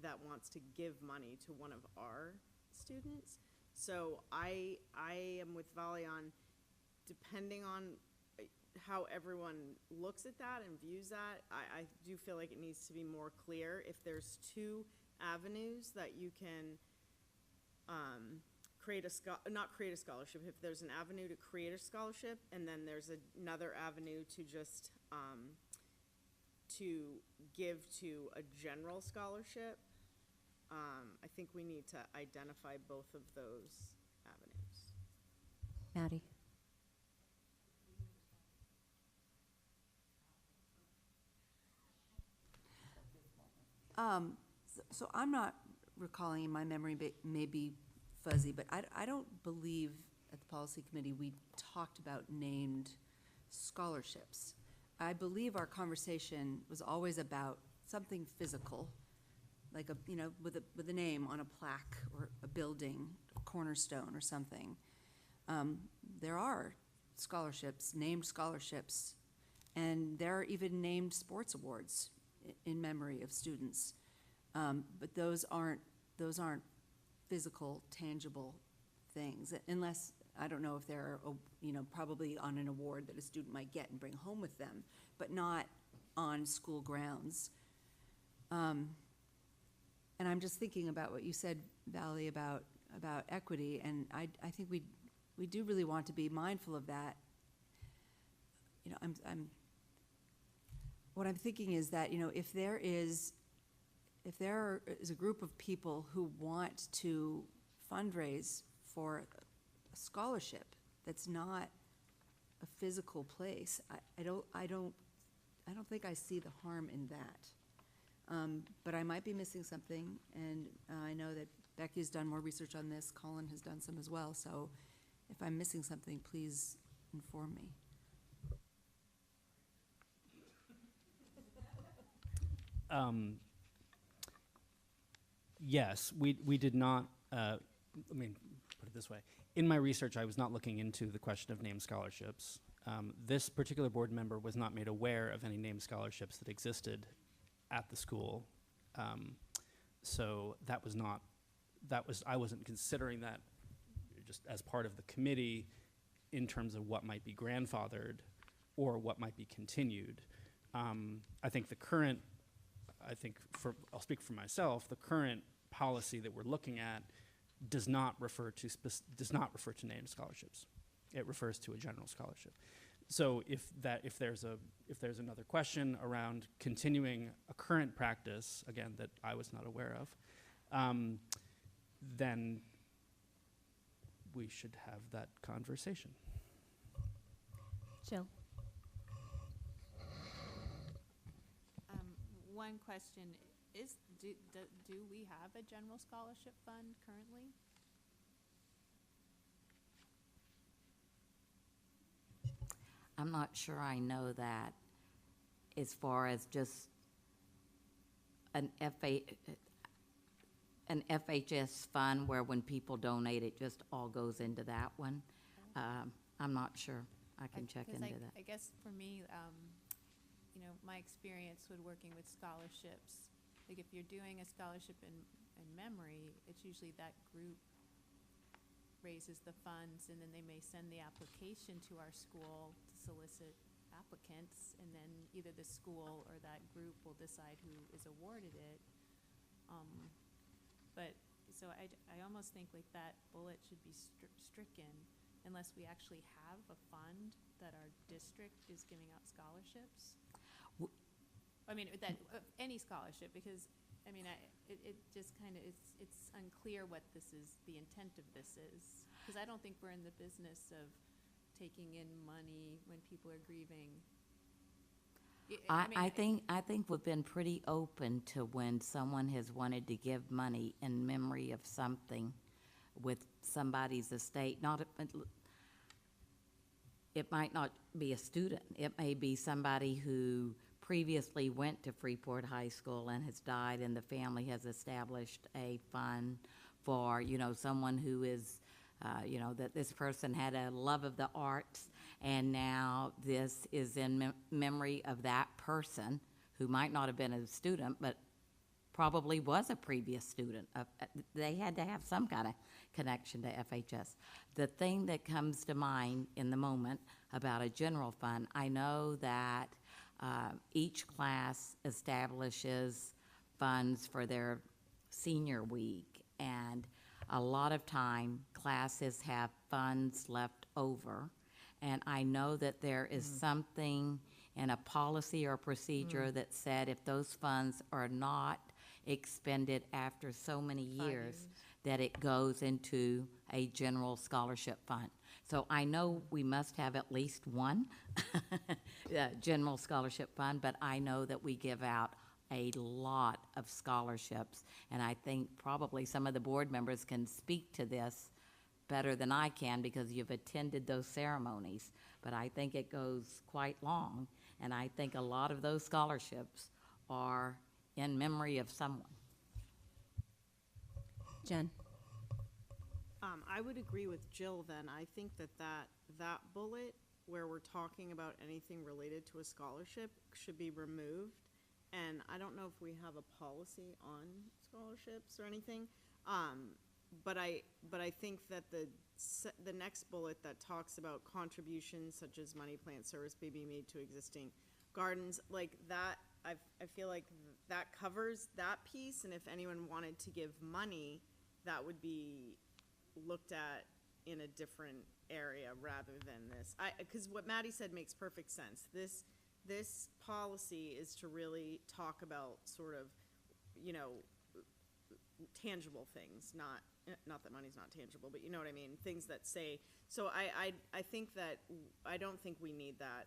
that wants to give money to one of our students. So I am with Vali on, depending on how everyone looks at that and views that, I do feel like it needs to be more clear. If there's two avenues that you can not create a scholarship, if there's an avenue to create a scholarship, and then there's another avenue to just to give to a general scholarship, I think we need to identify both of those avenues. Maddie? So I'm not recalling, in my memory may be fuzzy, but I don't believe at the policy committee we talked about named scholarships. I believe our conversation was always about something physical, like with a name on a plaque or a building, a cornerstone or something. There are scholarships, named scholarships, and there are even named sports awards in memory of students. But those aren't physical, tangible things, unless, I don't know if they're, probably on an award that a student might get and bring home with them, but not on school grounds. And I'm just thinking about what you said, Valerie, about equity, and I think we do really want to be mindful of that. What I'm thinking is that, if there is a group of people who want to fundraise for a scholarship that's not a physical place, I don't think I see the harm in that. But I might be missing something, and I know that Becky's done more research on this, Colin has done some as well, so if I'm missing something, please inform me. Yes, we did not, let me put it this way. in my research, I was not looking into the question of named scholarships. This particular board member was not made aware of any named scholarships that existed at the school. So that was not, I wasn't considering that just as part of the committee in terms of what might be grandfathered or what might be continued. I think I'll speak for myself, the current policy that we're looking at does not refer to named scholarships. It refers to a general scholarship. So if there's another question around continuing a current practice, again, that I was not aware of, then we should have that conversation. Jill? One question, do we have a general scholarship fund currently? I'm not sure I know that as far as just an FHS fund where when people donate, it just all goes into that one. I'm not sure. I can check into that. I guess for me, my experience with working with scholarships, like if you're doing a scholarship in memory, it's usually that group raises the funds, and then they may send the application to our school to solicit applicants, and then either the school or that group will decide who is awarded it. So I almost think like that bullet should be stricken unless we actually have a fund that our district is giving out scholarships. Any scholarship, because it just kind of, it's unclear what this is, the intent of this is. Because I don't think we're in the business of taking in money when people are grieving. I think we've been pretty open to when someone has wanted to give money in memory of something with somebody's estate. It might not be a student. It may be somebody who previously went to Freeport High School and has died, and the family has established a fund for, someone who is, that this person had a love of the arts, and now this is in memory of that person who might not have been a student, but probably was a previous student. They had to have some kind of connection to FHS. The thing that comes to mind in the moment about a general fund, I know that each class establishes funds for their senior week, and a lot of time classes have funds left over, and I know that there is something in a policy or procedure that said if those funds are not expended after so many years, that it goes into a general scholarship fund. So I know we must have at least one general scholarship fund, but I know that we give out a lot of scholarships, and I think probably some of the board members can speak to this better than I can because you've attended those ceremonies, but I think it goes quite long, and I think a lot of those scholarships are in memory of someone. Jen? I would agree with Jill then. I think that bullet where we're talking about anything related to a scholarship should be removed. And I don't know if we have a policy on scholarships or anything. But I think that the next bullet that talks about contributions such as money, plant, service may be made to existing gardens, like that, I feel like that covers that piece. And if anyone wanted to give money, that would be looked at in a different area rather than this. Because what Maddie said makes perfect sense. This policy is to really talk about sort of, tangible things, not that money's not tangible, but you know what I mean, things that say. So I think that I don't think we need that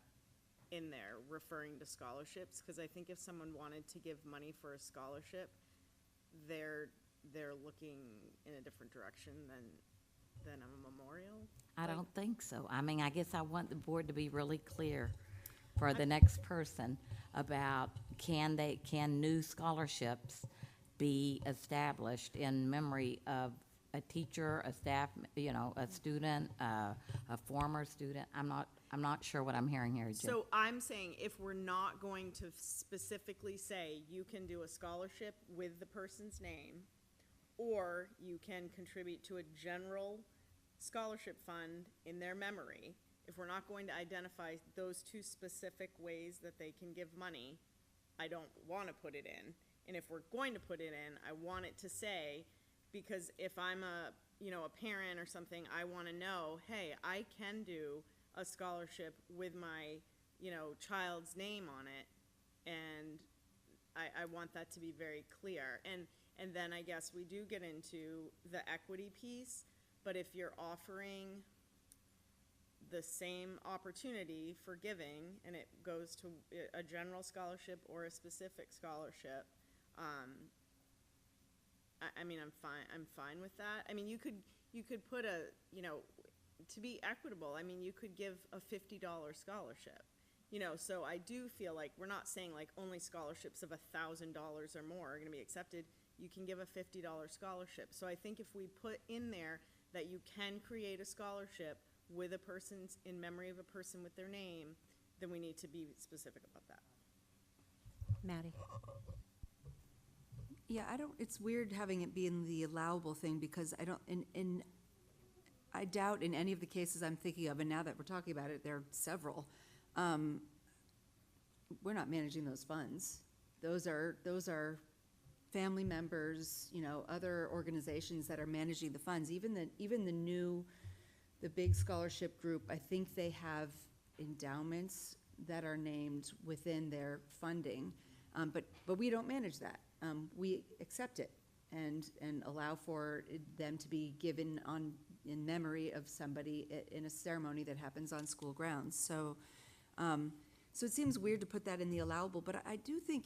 in there referring to scholarships, because I think if someone wanted to give money for a scholarship, they're looking in a different direction than a memorial. I don't think so. I guess I want the board to be really clear for the next person about can new scholarships be established in memory of a teacher, a staff, a student, a former student? I'm not sure what I'm hearing here, Jim. So I'm saying if we're not going to specifically say you can do a scholarship with the person's name, or you can contribute to a general scholarship fund in their memory, if we're not going to identify those two specific ways that they can give money, I don't want to put it in. And if we're going to put it in, I want it to say, because if I'm a parent or something, I want to know, hey, I can do a scholarship with my, child's name on it. And I want that to be very clear. And then I guess we do get into the equity piece, but if you're offering the same opportunity for giving, and it goes to a general scholarship or a specific scholarship, I'm fine with that. I mean, you could put to be equitable, you could give a $50 scholarship, so I do feel like we're not saying like only scholarships of $1,000 or more are going to be accepted. You can give a $50 scholarship. So I think if we put in there that you can create a scholarship with in memory of a person with their name, then we need to be specific about that. Maddie? Yeah, it's weird having it be in the allowable thing, because I doubt in any of the cases I'm thinking of, and now that we're talking about it, there are several, we're not managing those funds. Those are family members, other organizations that are managing the funds. Even the big scholarship group, I think they have endowments that are named within their funding, but we don't manage that. We accept it and allow for them to be given in memory of somebody in a ceremony that happens on school grounds. So it seems weird to put that in the allowable, but I do think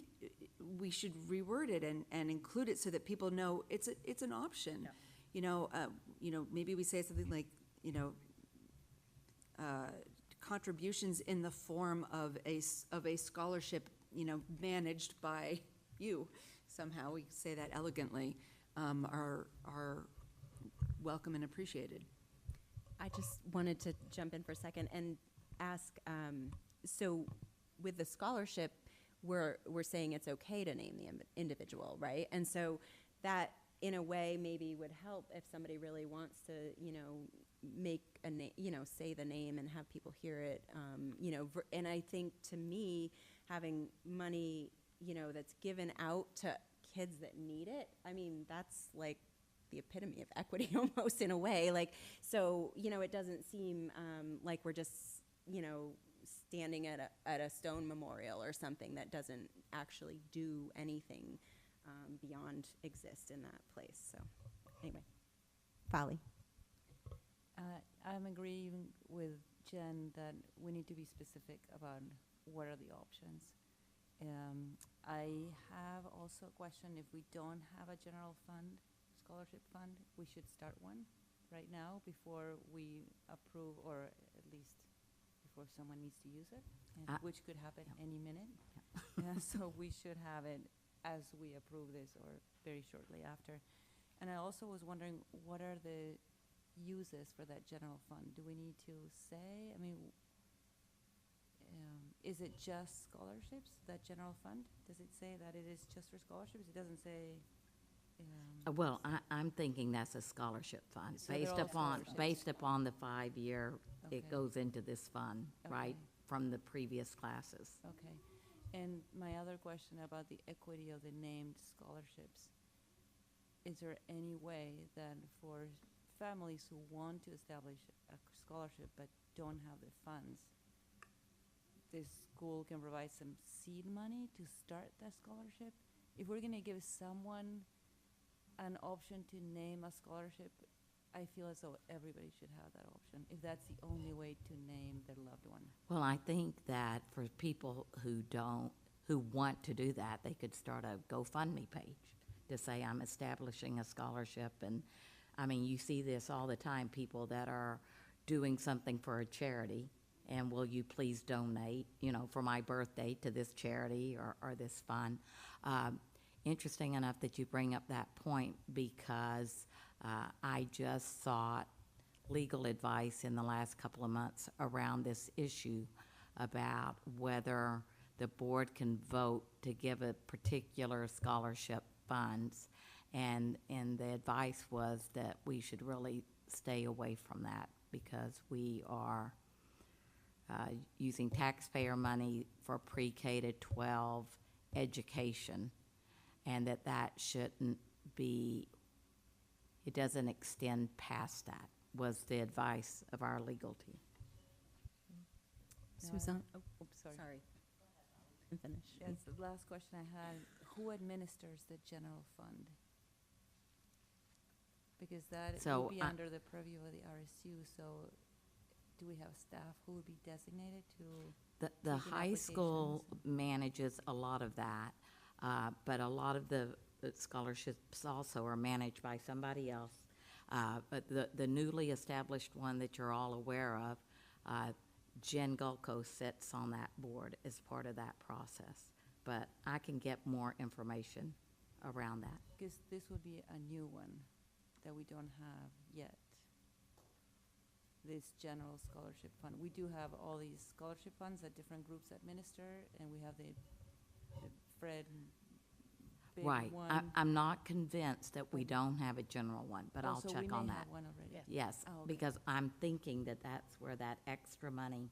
we should reword it and include it so that people know it's an option. Yeah. Maybe we say something like, contributions in the form of a scholarship, managed by you. Somehow we say that elegantly, are welcome and appreciated. I just wanted to jump in for a second and ask, so with the scholarship, we're saying it's okay to name the individual, right? And so that, in a way, maybe would help if somebody really wants to, make a name, say the name and have people hear it, and I think, to me, having money, that's given out to kids that need it, that's like the epitome of equity almost, in a way. Like, so, it doesn't seem like we're just, standing at a stone memorial or something that doesn't actually do anything beyond exist in that place. So, anyway. Folly. I'm agreeing with Jen that we need to be specific about what are the options. I have also a question. If we don't have a general fund, scholarship fund, we should start one right now before we approve, or at least before someone needs to use it, which could happen any minute. Yeah, so we should have it as we approve this, or very shortly after. And I also was wondering, what are the uses for that general fund? Do we need to say? Is it just scholarships, that general fund? Does it say that it is just for scholarships? It doesn't say. Well, I'm thinking that's a scholarship fund. So they're all Based upon the 5-year, Okay. it goes into this fund, right, Okay. from the previous classes. Okay. And my other question about the equity of the named scholarships. Is there any way that for families who want to establish a scholarship but don't have the funds, the school can provide some seed money to start that scholarship? If we're going to give someone an option to name a scholarship, I feel as though everybody should have that option, if that's the only way to name their loved one. Well, I think that for people who want to do that, they could start a GoFundMe page to say, I'm establishing a scholarship. And you see this all the time, people that are doing something for a charity, and will you please donate, for my birthday to this charity or this fund. Interesting enough that you bring up that point, because I just sought legal advice in the last couple of months around this issue about whether the board can vote to give a particular scholarship funds. And the advice was that we should really stay away from that because we are using taxpayer money for pre-K to 12 education, and that shouldn't be, it doesn't extend past that, was the advice of our legal team. Susan? Oh, sorry. Sorry. And finish. Yes, the last question I had, who administers the general fund? Because that So, would be under the purview of the RSU, so do we have staff who would be designated to? The take in high school applications? manages a lot of that, but a lot of the scholarships also are managed by somebody else. But the newly established one that you're all aware of, Jen Gulko sits on that board as part of that process. But I can get more information around that. Because this would be a new one that we don't have yet. This general scholarship fund. We do have all these scholarship funds that different groups administer, and we have the Fred big Right. one. I'm not convinced that we don't have a general one, but I'll Also, check on we may that. have one already. Yes, Oh, okay. because I'm thinking that that's where that extra money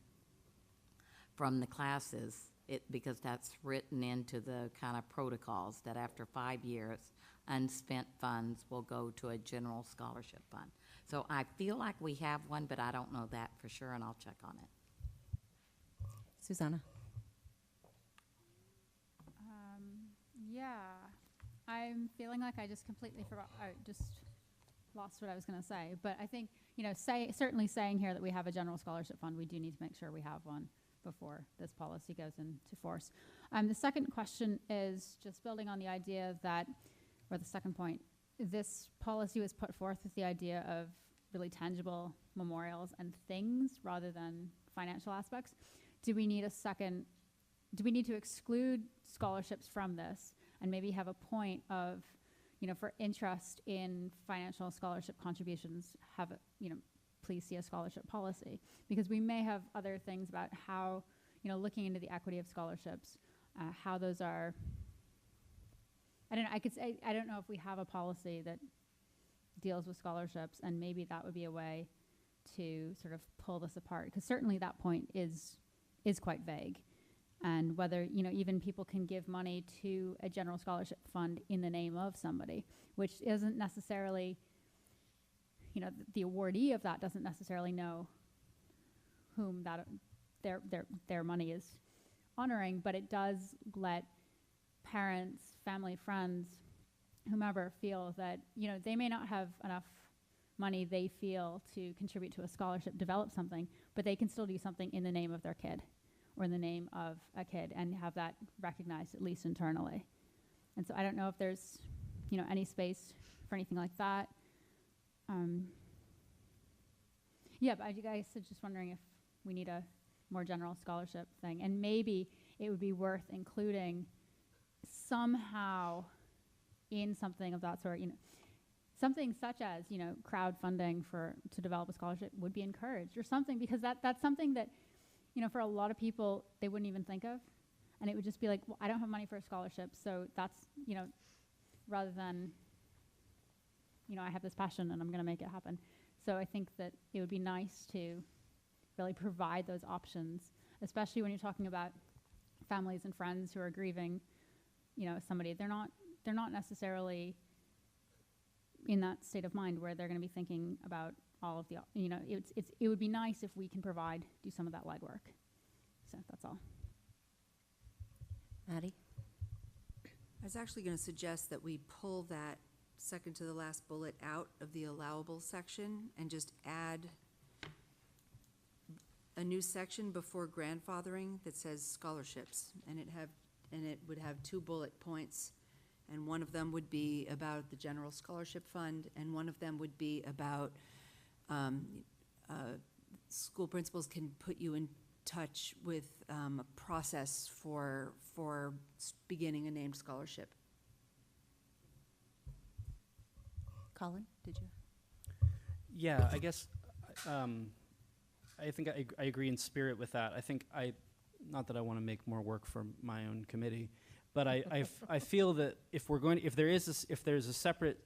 from the classes, because that's written into the kind of protocols that after 5 years, unspent funds will go to a general scholarship fund. So I feel like we have one, but I don't know that for sure, and I'll check on it. Susanna? Yeah, I'm feeling like I just completely forgot, I just lost what I was going to say. But I think, certainly saying here that we have a general scholarship fund, we do need to make sure we have one before this policy goes into force. The second question is just building on the idea that, or the second point, this policy was put forth with the idea of really tangible memorials and things rather than financial aspects. Do we need to exclude scholarships from this and maybe have a point of, for interest in financial scholarship contributions, please see a scholarship policy? Because we may have other things about how, looking into the equity of scholarships, how those are, I don't know if we have a policy that deals with scholarships, and maybe that would be a way to sort of pull this apart, because certainly that point is quite vague. And whether, even people can give money to a general scholarship fund in the name of somebody, which isn't necessarily, the awardee of that doesn't necessarily know whom that their money is honoring, but it does let parents, family, friends, whomever feel that, they may not have enough money they feel to contribute to a scholarship, develop something, but they can still do something in the name of their kid or in the name of a kid and have that recognized, at least internally. And so I don't know if there's, any space for anything like that. Yeah, but I guess I'm just wondering if we need a more general scholarship thing. And maybe it would be worth including somehow in something of that sort, something such as, crowdfunding to develop a scholarship would be encouraged or something, because that's something that, for a lot of people, they wouldn't even think of. And it would just be like, well, I don't have money for a scholarship, so that's, rather than, I have this passion and I'm going to make it happen. So I think that it would be nice to really provide those options, especially when you're talking about families and friends who are grieving, somebody. They're not necessarily in that state of mind where they're going to be thinking about all of the, it would be nice if we can do some of that legwork. So that's all. Maddie? I was actually going to suggest that we pull that second to the last bullet out of the allowable section and just add a new section before grandfathering that says scholarships, and it would have 2 bullet points, and one of them would be about the general scholarship fund, and one of them would be about school principals can put you in touch with a process for beginning a named scholarship. Colin, did you? Yeah, I guess, I think I agree in spirit with that. I think not that I want to make more work for my own committee, but I feel that if there's a separate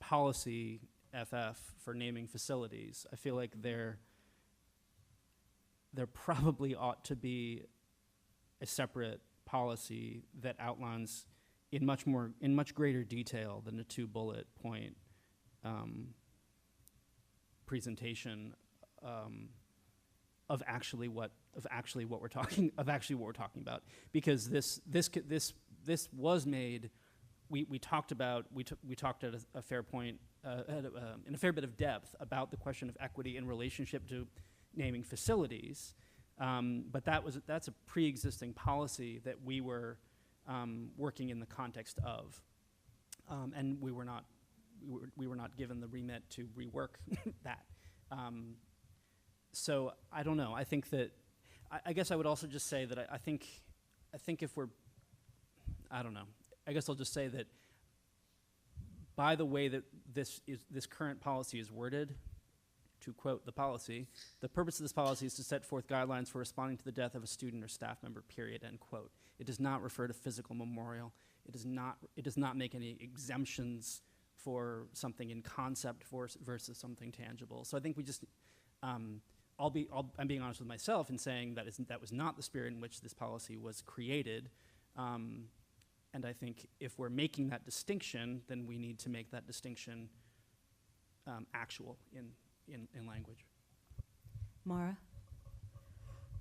policy FF for naming facilities, I feel like there probably ought to be a separate policy that outlines in much greater detail than a 2-bullet point presentation of actually what we're talking about, because this was made. We talked at a fair point in a fair bit of depth about the question of equity in relationship to naming facilities, but that's a pre-existing policy that we were working in the context of, and we were not given the remit to rework that. So I don't know. I think that I guess I would also just say that I think if we're, I don't know. I guess I'll just say that by the way that this current policy is worded, to quote the policy, the purpose of this policy is to set forth guidelines for responding to the death of a student or staff member, period, end quote. It does not refer to physical memorial. It does not make any exemptions for something in concept versus something tangible. So I think we just, I'm being honest with myself in saying that was not the spirit in which this policy was created. And I think if we're making that distinction, then we need to make that distinction actual in language. Mara?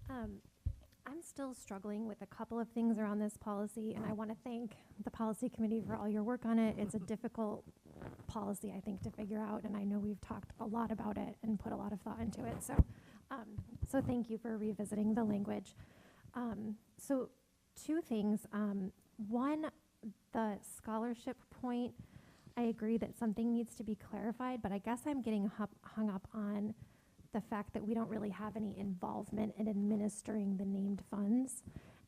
I'm still struggling with a couple of things around this policy, and I want to thank the policy committee for all your work on it. It's a difficult policy, I think, to figure out, and I know we've talked a lot about it and put a lot of thought into it. So thank you for revisiting the language. So 2 things. One, the scholarship point, I agree that something needs to be clarified, but I guess I'm getting hung up on the fact that we don't really have any involvement in administering the named funds,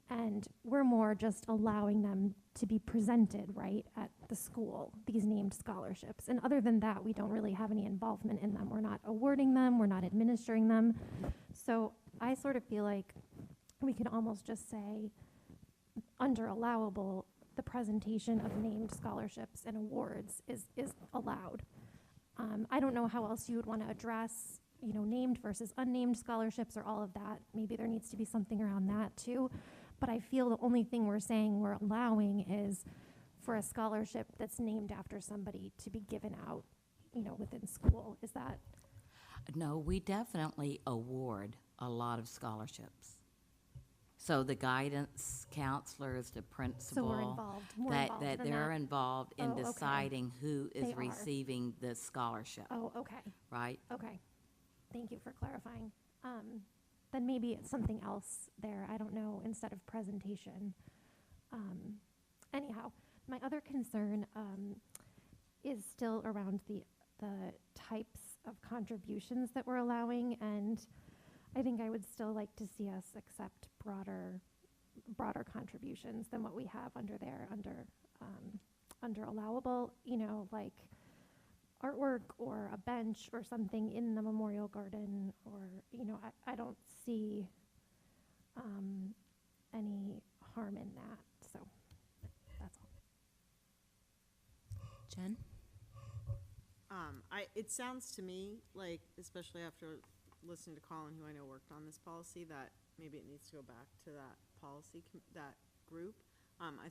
and we're more just allowing them to be presented, right, at the school, these named scholarships. And other than that, we don't really have any involvement in them. We're not awarding them, we're not administering them. So I sort of feel like we could almost just say, under allowable, the presentation of named scholarships and awards is allowed. I don't know how else you would want to address, named versus unnamed scholarships or all of that. Maybe there needs to be something around that too. But I feel the only thing we're saying we're allowing is for a scholarship that's named after somebody to be given out, within school. Is that? No, we definitely award a lot of scholarships. So the guidance counselors, the principal, So we're involved, more that involved than they're that? involved in Oh, okay. deciding who is They are. receiving the scholarship, Oh, okay. right? Okay. Thank you for clarifying. Then maybe it's something else there. I don't know, instead of presentation. Anyhow, my other concern is still around the types of contributions that we're allowing, and I think I would still like to see us accept broader contributions than what we have under there, under allowable, like artwork or a bench or something in the memorial garden, or, I don't see any harm in that. So that's all. Jen? It sounds to me like, especially after listening to Colin, who I know worked on this policy, that maybe it needs to go back to that policy, that group. I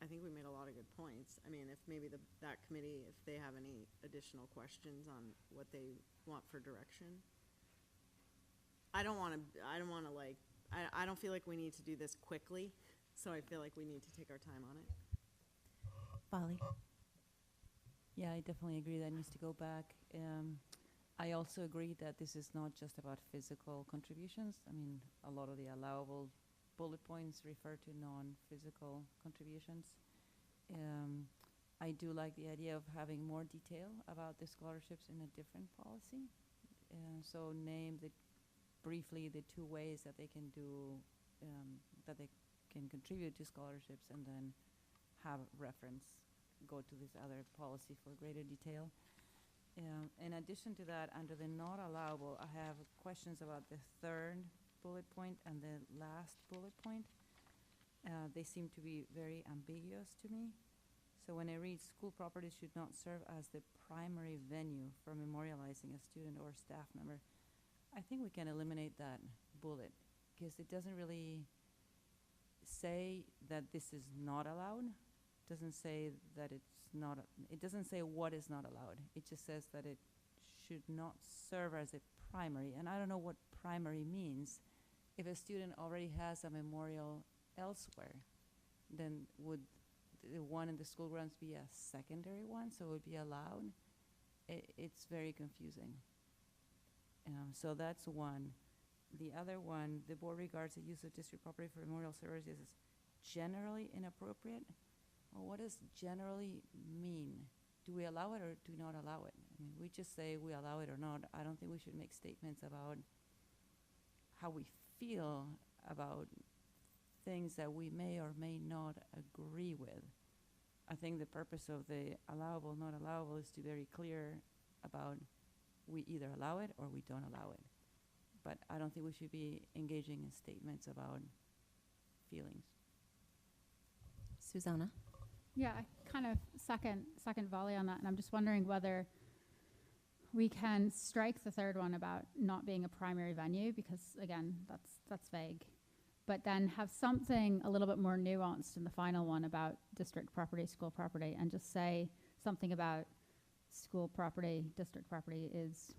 think we made a lot of good points. I mean, if maybe that committee, if they have any additional questions on what they want for direction. I don't feel like we need to do this quickly, so I feel like we need to take our time on it. Bali? Yeah, I definitely agree that needs to go back. I also agree that this is not just about physical contributions. I mean, a lot of the allowable bullet points refer to non-physical contributions. I do like the idea of having more detail about the scholarships in a different policy. So name briefly the 2 ways that they can do, that they can contribute to scholarships, and then have reference go to this other policy for greater detail. In addition to that, under the not allowable, I have questions about the third bullet point and the last bullet point. They seem to be very ambiguous to me. So when I read school property should not serve as the primary venue for memorializing a student or staff member, I think we can eliminate that bullet because it doesn't really say that this is not allowed. Doesn't say that it's not, it doesn't say what is not allowed. It just says that it should not serve as a primary. And I don't know what primary means. If a student already has a memorial elsewhere, then would the one in the school grounds be a secondary one, so it would be allowed? It's very confusing. So that's one. The other one, the board regards the use of district property for memorial services as generally inappropriate. Well, what does generally mean? Do we allow it or do we not allow it? I mean, we just say we allow it or not. I don't think we should make statements about how we feel about things that we may or may not agree with. I think the purpose of the allowable, not allowable is to be very clear about we either allow it or we don't allow it. But I don't think we should be engaging in statements about feelings. Susanna? Yeah, I kind of second volley on that, and I'm just wondering whether we can strike the third one about not being a primary venue, because again, that's vague. But then have something a little bit more nuanced in the final one about district property, school property, and just say something about school property, district property is,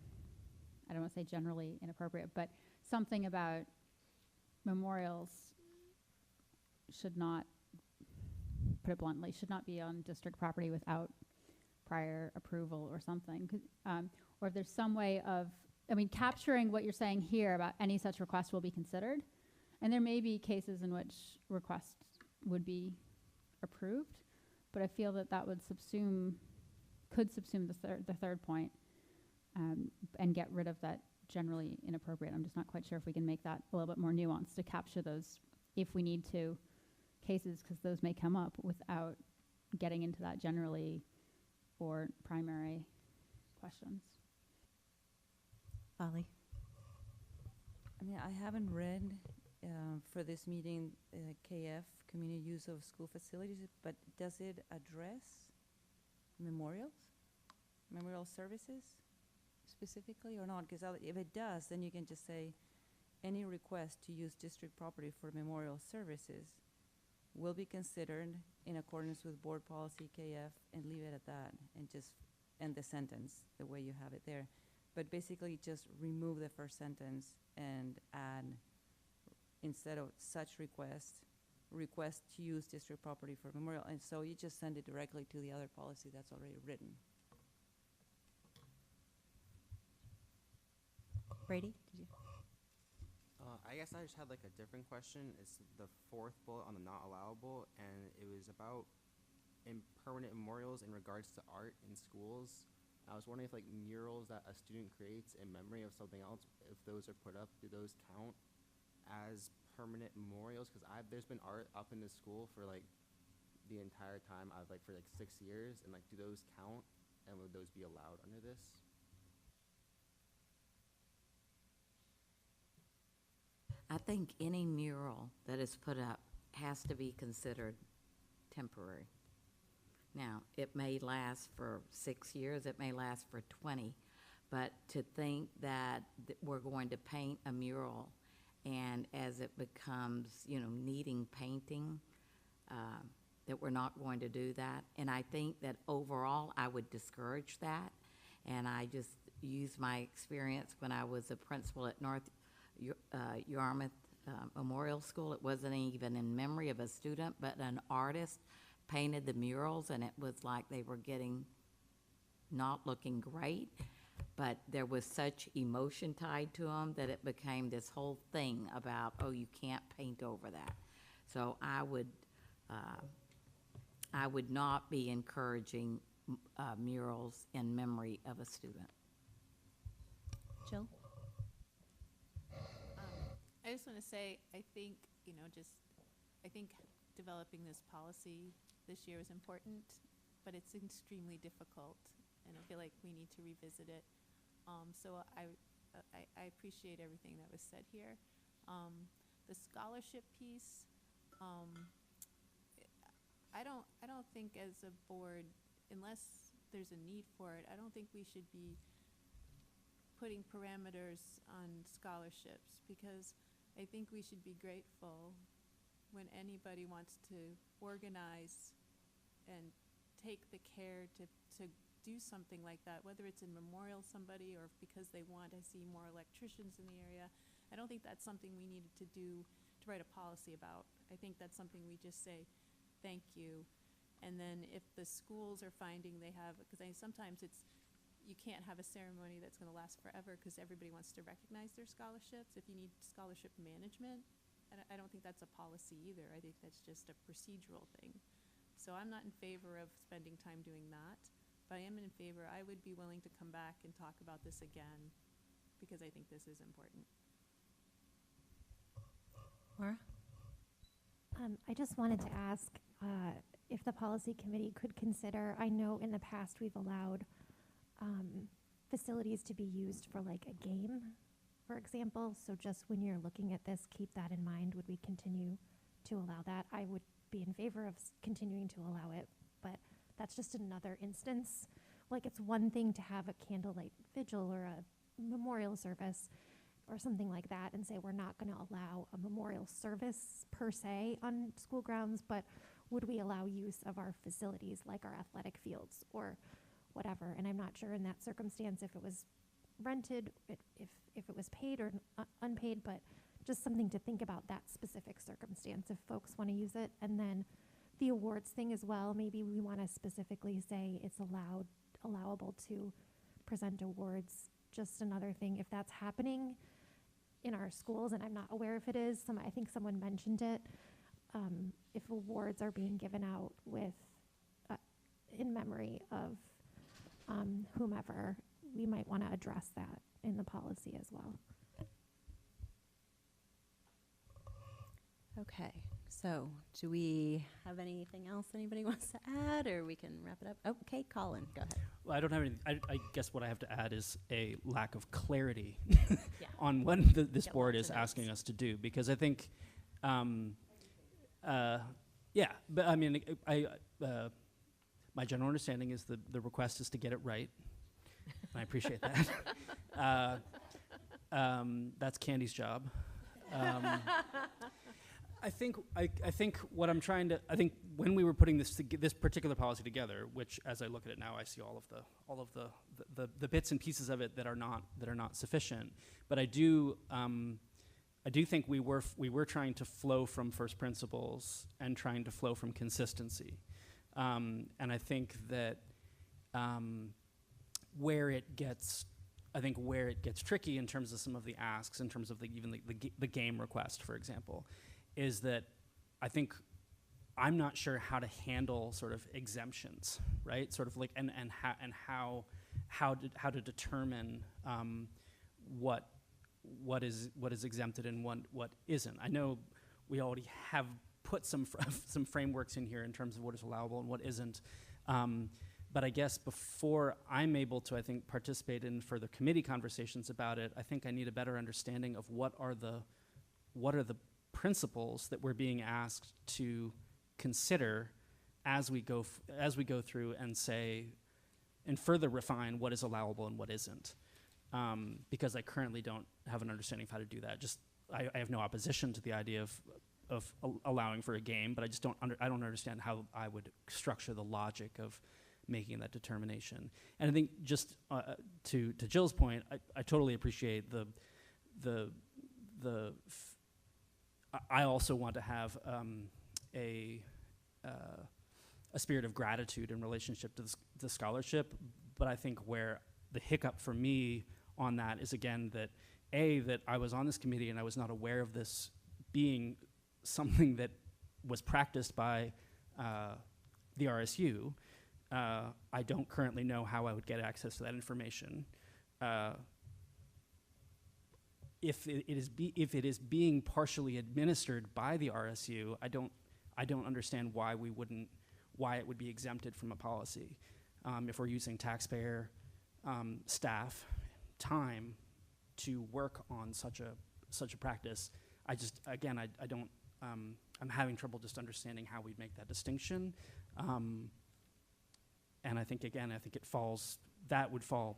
I don't want to say generally inappropriate, but something about memorials should not, put it bluntly, should not be on district property without prior approval or something. Or if there's some way of, I mean, capturing what you're saying here about any such request will be considered. And there may be cases in which requests would be approved, but I feel that that would could subsume the third point, and get rid of that generally inappropriate. I'm just not quite sure if we can make that a little bit more nuanced to capture those, if we need to, cases, because those may come up without getting into that generally or primary questions. Holly? I mean, I haven't read for this meeting KF, community use of school facilities, but does it address memorial services specifically or not? Because if it does, then you can just say any request to use district property for memorial services will be considered in accordance with board policy KF, and leave it at that, and just end the sentence the way you have it there. But basically just remove the first sentence and add, instead of such request to use district property for memorial. And so you just send it directly to the other policy that's already written. Brady, did you? I guess I just had like a different question. It's the fourth bullet on the not allowable, and it was about permanent memorials in regards to art in schools. I was wondering if like murals that a student creates in memory of something else, if those are put up, do those count as permanent memorials? Because there's been art up in the school for like the entire time for like 6 years, and like do those count, and would those be allowed under this? I think any mural that is put up has to be considered temporary. Now, it may last for 6 years, it may last for 20, but to think that we're going to paint a mural and as it becomes, needing painting, that we're not going to do that. And I think that overall, I would discourage that. And I just use my experience when I was a principal at North Yarmouth Memorial School. It wasn't even in memory of a student, but an artist painted the murals, and it was like they were not looking great, but there was such emotion tied to them that it became this whole thing about, oh, you can't paint over that. So I would not be encouraging murals in memory of a student. Jill? I just want to say, I think, I think developing this policy this year is important, but it's extremely difficult. and I feel like we need to revisit it. So I appreciate everything that was said here. The scholarship piece, I don't think as a board, unless there's a need for it, I don't think we should be putting parameters on scholarships, because I think we should be grateful when anybody wants to organize and take the care to do something like that, whether it's in memorial somebody or because they want to see more electricians in the area. I don't think that's something we needed to do to write a policy about. I think that's something we just say, thank you. And then if the schools are finding they have, because sometimes you can't have a ceremony that's going to last forever because everybody wants to recognize their scholarships. If you need scholarship management, I don't think that's a policy either. I think that's just a procedural thing. So I'm not in favor of spending time doing that, but I am in favor. I would be willing to come back and talk about this again because I think this is important. Laura? I just wanted to ask if the policy committee could consider, I know in the past we've allowed facilities to be used for like a game, for example. So just when you're looking at this, keep that in mind. Would we continue to allow that? I would be in favor of continuing to allow it, but that's just another instance. Like, it's one thing to have a candlelight vigil or a memorial service or something like that and say we're not going to allow a memorial service per se on school grounds, but would we allow use of our facilities like our athletic fields or whatever? And I'm not sure in that circumstance if it was rented, if it was paid or unpaid, but just something to think about that specific circumstance if folks want to use it. And then the awards thing as well, maybe we want to specifically say it's allowable to present awards. Just another thing, if that's happening in our schools, and I'm not aware if it is, I think someone mentioned it, if awards are being given out with in memory of whomever, we might want to address that in the policy as well. Okay, so do we have anything else anybody wants to add, or we can wrap it up? Okay, Colin, go ahead. Well, I don't have any. I guess what I have to add is a lack of clarity Yeah. on what this Get board lots is of asking notes. us to do, because I think, yeah, but I mean, my general understanding is the request is to get it right. I appreciate that. That's Candy's job. I think what I'm trying to, I think when we were putting this particular policy together, which as I look at it now, I see all of the bits and pieces of it that are not sufficient. But I do think we were trying to flow from first principles and trying to flow from consistency. And I think that where it gets tricky in terms of some of the asks, in terms of even the game request, for example, is that I think I'm not sure how to handle sort of exemptions, right? Sort of like and how to determine what is exempted and what isn't. I know we already have put some frameworks in here in terms of what is allowable and what isn't. But I guess before I'm able to, I think, participate in further committee conversations about it, I think I need a better understanding of what are the principles that we're being asked to consider as we go through and say and further refine what is allowable and what isn't. Because I currently don't have an understanding of how to do that. I have no opposition to the idea of allowing for a game, but I don't understand how I would structure the logic of making that determination. And I think just to Jill's point, I totally appreciate I also want to have a spirit of gratitude in relationship to the scholarship, but I think where the hiccup for me on that is, again, that I was on this committee and I was not aware of this being something that was practiced by the RSU. I don't currently know how I would get access to that information. If it is being partially administered by the RSU, I don't understand why it would be exempted from a policy. if we're using taxpayer staff time to work on such a practice, I just, again, I don't, I'm having trouble just understanding how we'd make that distinction. And I think, again, that would fall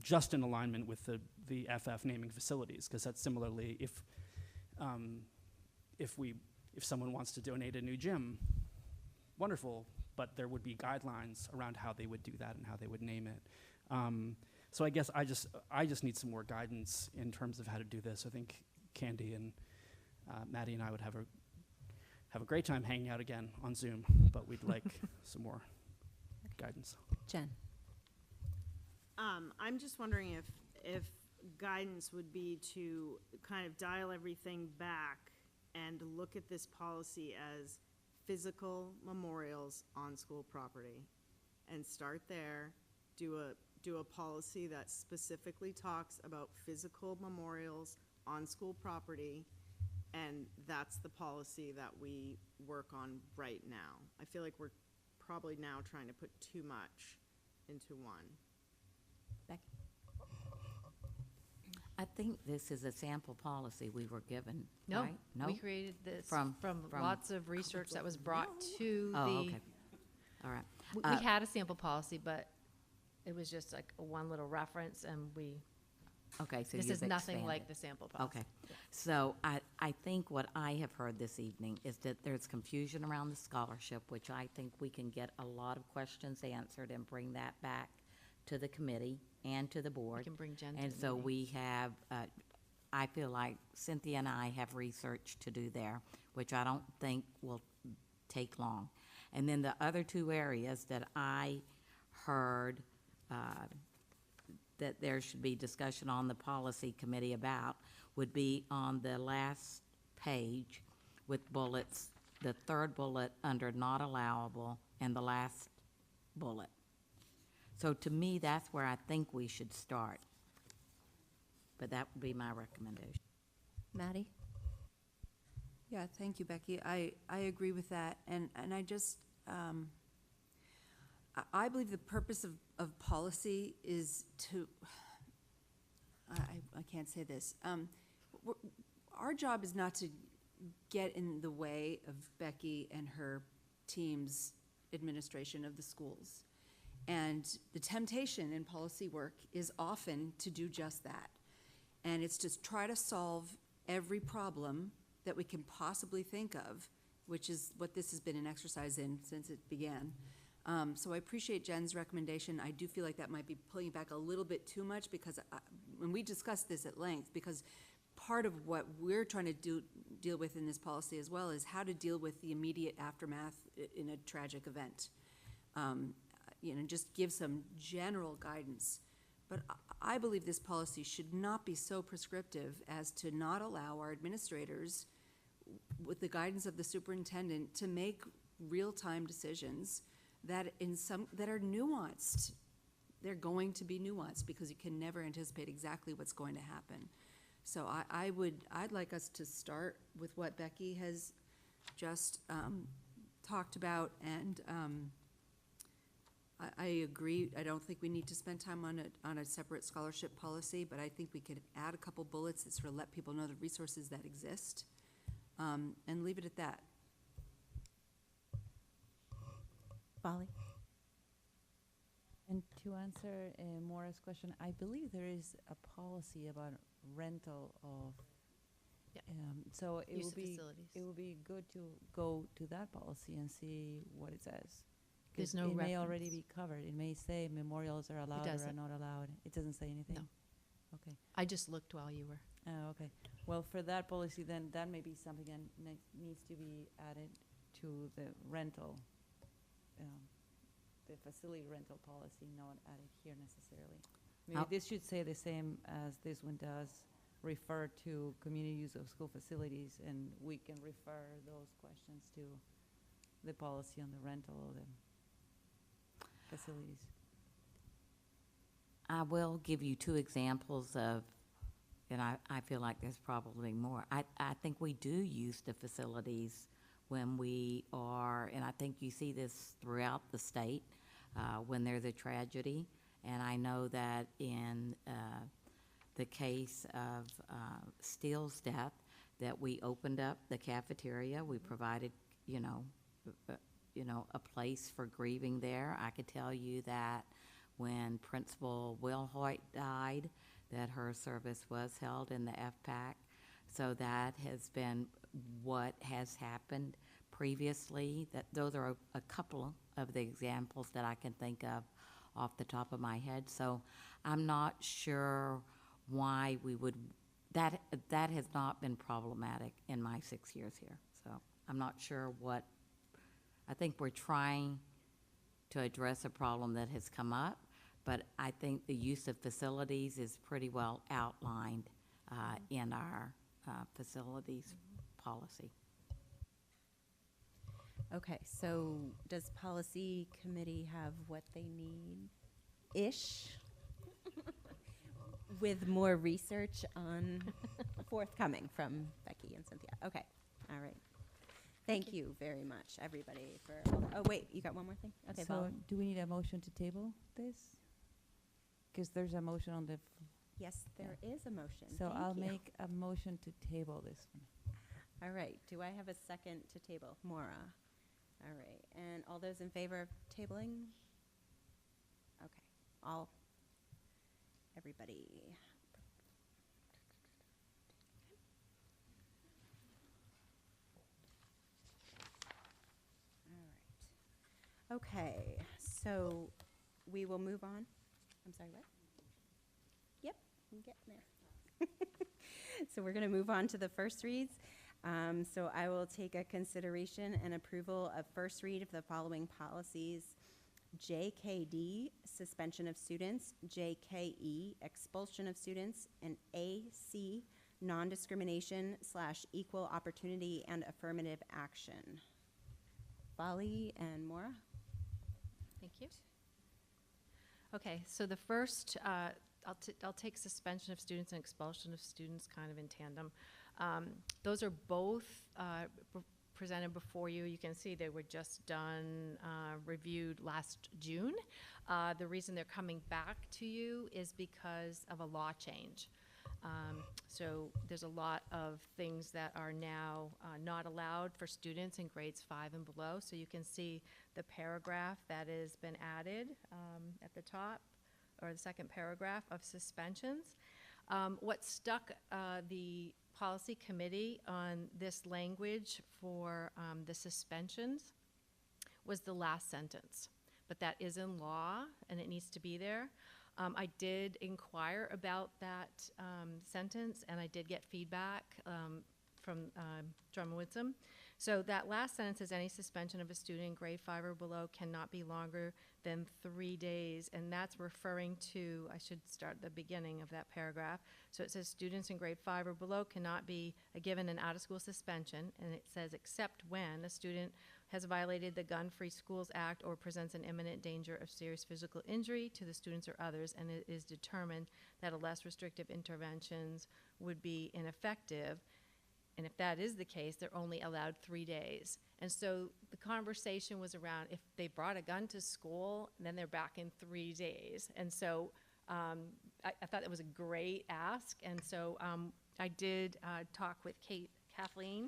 just in alignment with the FF naming facilities, because that's similarly, if someone wants to donate a new gym, wonderful, but there would be guidelines around how they would do that and how they would name it. So I guess I just need some more guidance in terms of how to do this. I think Candy and Maddie and I would have a great time hanging out again on Zoom, but we'd like some more guidance. Jen? I'm just wondering if guidance would be to kind of dial everything back and look at this policy as physical memorials on school property, and start there, do a policy that specifically talks about physical memorials on school property, and that's the policy that we work on right now. I feel like we're probably now trying to put too much into one. Becky? I think this is a sample policy we were given, No, right? we created this From lots of research that was brought to Oh, the. okay. All right. We had a sample policy, but it was just like one little reference, and Okay, so this you've is nothing expanded. like the sample policy. Okay. So I think what I have heard this evening is that there's confusion around the scholarship, which I think we can get a lot of questions answered and bring that back to the committee and to the board. We can bring Jen to And the so meeting. we have, I feel like Cynthia and I have research to do there, which I don't think will take long. And then the other two areas that I heard that there should be discussion on the policy committee about would be on the last page with bullets, the third bullet under not allowable and the last bullet. So to me, that's where I think we should start. But that would be my recommendation. Maddie? Yeah, thank you, Becky. I agree with that, and I just, I believe the purpose of policy is to, I can't say this, our job is not to get in the way of Becky and her team's administration of the schools. And the temptation in policy work is often to do just that. And it's to try to solve every problem that we can possibly think of, which is what this has been an exercise in since it began. So I appreciate Jen's recommendation. I do feel like that might be pulling back a little bit too much, because when we discussed this at length, because part of what we're trying to deal with in this policy as well is how to deal with the immediate aftermath in a tragic event. Just give some general guidance. But I believe this policy should not be so prescriptive as to not allow our administrators, with the guidance of the superintendent, to make real-time decisions that are nuanced. They're going to be nuanced because you can never anticipate exactly what's going to happen. So I'd like us to start with what Becky has just talked about, and I agree. I don't think we need to spend time on a separate scholarship policy, but I think we could add a couple bullets that sort of let people know the resources that exist, and leave it at that. Bali? And to answer Maura's question, I believe there is a policy about rental of. Yeah. So it Use will of be facilities. it will be good to go to that policy and see what it says. There's 'Cause no it may already reference. be covered. It may say memorials are allowed or are doesn't. not allowed. It doesn't say anything. No. Okay. I just looked while you were. Oh, okay. Well, for that policy, then that may be something that needs to be added to the rental, the facility rental policy, not added here necessarily. Maybe this should say the same as this one does, refer to community use of school facilities, and we can refer those questions to the policy on the rental of the facilities. I will give you two examples of, and I feel like there's probably more. I think we do use the facilities when we are, and I think you see this throughout the state, when there's a tragedy. And I know that in the case of Steele's death, that we opened up the cafeteria. We provided, a place for grieving there. I could tell you that when Principal Wilhoit died, that her service was held in the FPAC. So that has been what has happened previously. That those are a couple of the examples that I can think of off the top of my head. So I'm not sure why we would, that has not been problematic in my 6 years here. So I'm not sure what, I think we're trying to address a problem that has come up, but I think the use of facilities is pretty well outlined in our facilities policy. Okay, so does policy committee have what they need-ish? With more research on forthcoming from Becky and Cynthia. Okay, all right. Thank you very much, everybody, for all that. Oh, wait, you got one more thing? Okay, So Paula. do we need a motion to table this? Because there's a motion on the, Yes, there is a motion. so Thank I'll you. make a motion to table this one. All right, do I have a second to table? Maura. All right, and all those in favor of tabling? Okay, everybody. All right. Okay, so we will move on. I'm sorry, what? Yep, I'm getting there. So we're going to move on to the first reads. So I will take a consideration and approval of first read of the following policies: JKD, suspension of students; JKE, expulsion of students; and AC, non-discrimination / equal opportunity and affirmative action. Bali and Maura. Thank you. Okay, so the first, I'll take suspension of students and expulsion of students kind of in tandem. Those are both presented before you. You can see they were just done, reviewed last June. The reason they're coming back to you is because of a law change. So there's a lot of things that are now not allowed for students in grades 5 and below. So you can see the paragraph that has been added at the top, or the second paragraph of suspensions. What stuck the policy committee on this language for the suspensions was the last sentence, but that is in law and it needs to be there. I did inquire about that sentence, and I did get feedback from Drummond Woodsum. So that last sentence is any suspension of a student in grade 5 or below cannot be longer than 3 days, and that's referring to, I should start at the beginning of that paragraph. So it says students in grade 5 or below cannot be given an out-of-school suspension, and it says except when a student has violated the Gun-Free Schools Act or presents an imminent danger of serious physical injury to the students or others, and it is determined that a less restrictive interventions would be ineffective. And if that is the case, they're only allowed 3 days. And so the conversation was around if they brought a gun to school, then they're back in 3 days. And so I thought it was a great ask. And so I did talk with Kathleen.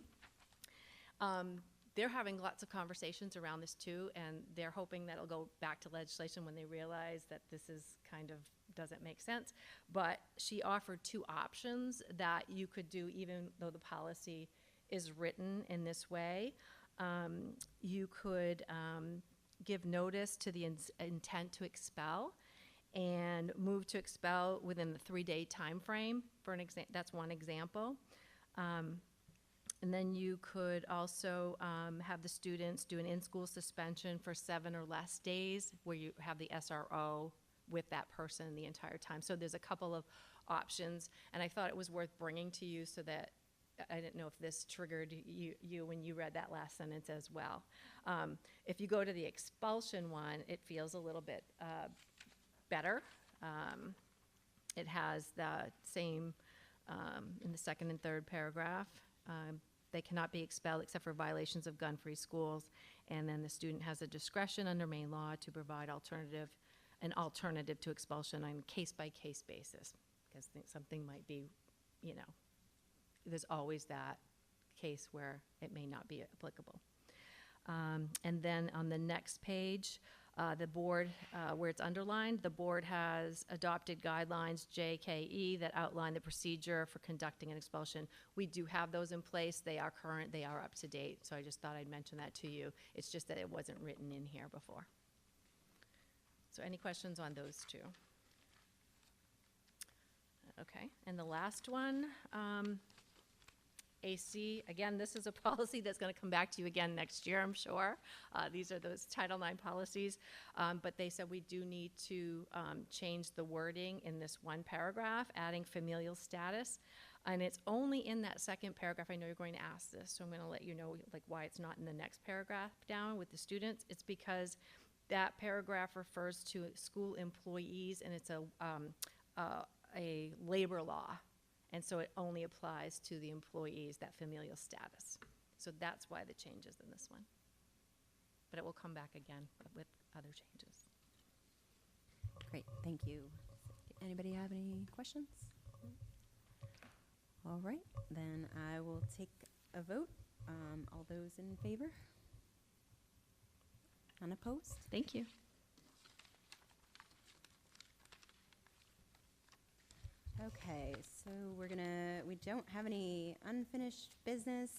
They're having lots of conversations around this too, and they're hoping that it'll go back to legislation when they realize that this is kind of doesn't make sense. But she offered 2 options that you could do even though the policy is written in this way. You could give notice to the intent to expel and move to expel within the 3-day time frame. For an that's one example. And then you could also have the students do an in-school suspension for 7 or less days where you have the SRO with that person the entire time. So there's a couple of options, and I thought it was worth bringing to you so that I didn't know if this triggered you when you read that last sentence as well. If you go to the expulsion one, it feels a little bit better. It has the same in the second and third paragraph. They cannot be expelled except for violations of gun-free schools. And then the student has a discretion under Maine law to provide an alternative to expulsion on a case-by-case basis. Because something might be, there's always that case where it may not be applicable. And then on the next page, the board, where it's underlined, the board has adopted guidelines, JKE, that outline the procedure for conducting an expulsion. We do have those in place. They are current, they are up to date. So I just thought I'd mention that to you. It's just that it wasn't written in here before. So any questions on those two? Okay, and the last one, AC, again, this is a policy that's going to come back to you again next year, I'm sure. These are those Title IX policies, but they said we do need to change the wording in this one paragraph, adding familial status, and it's only in that second paragraph. I know you're going to ask this, so I'm going to let you know why it's not in the next paragraph down with the students. It's because that paragraph refers to school employees, and it's a labor law. And so it only applies to the employees, that familial status. So that's why the change is in this one. But it will come back again with other changes. Great, thank you. Anybody have any questions? All right, then I will take a vote. All those in favor? Unopposed? Thank you. Okay, so we don't have any unfinished business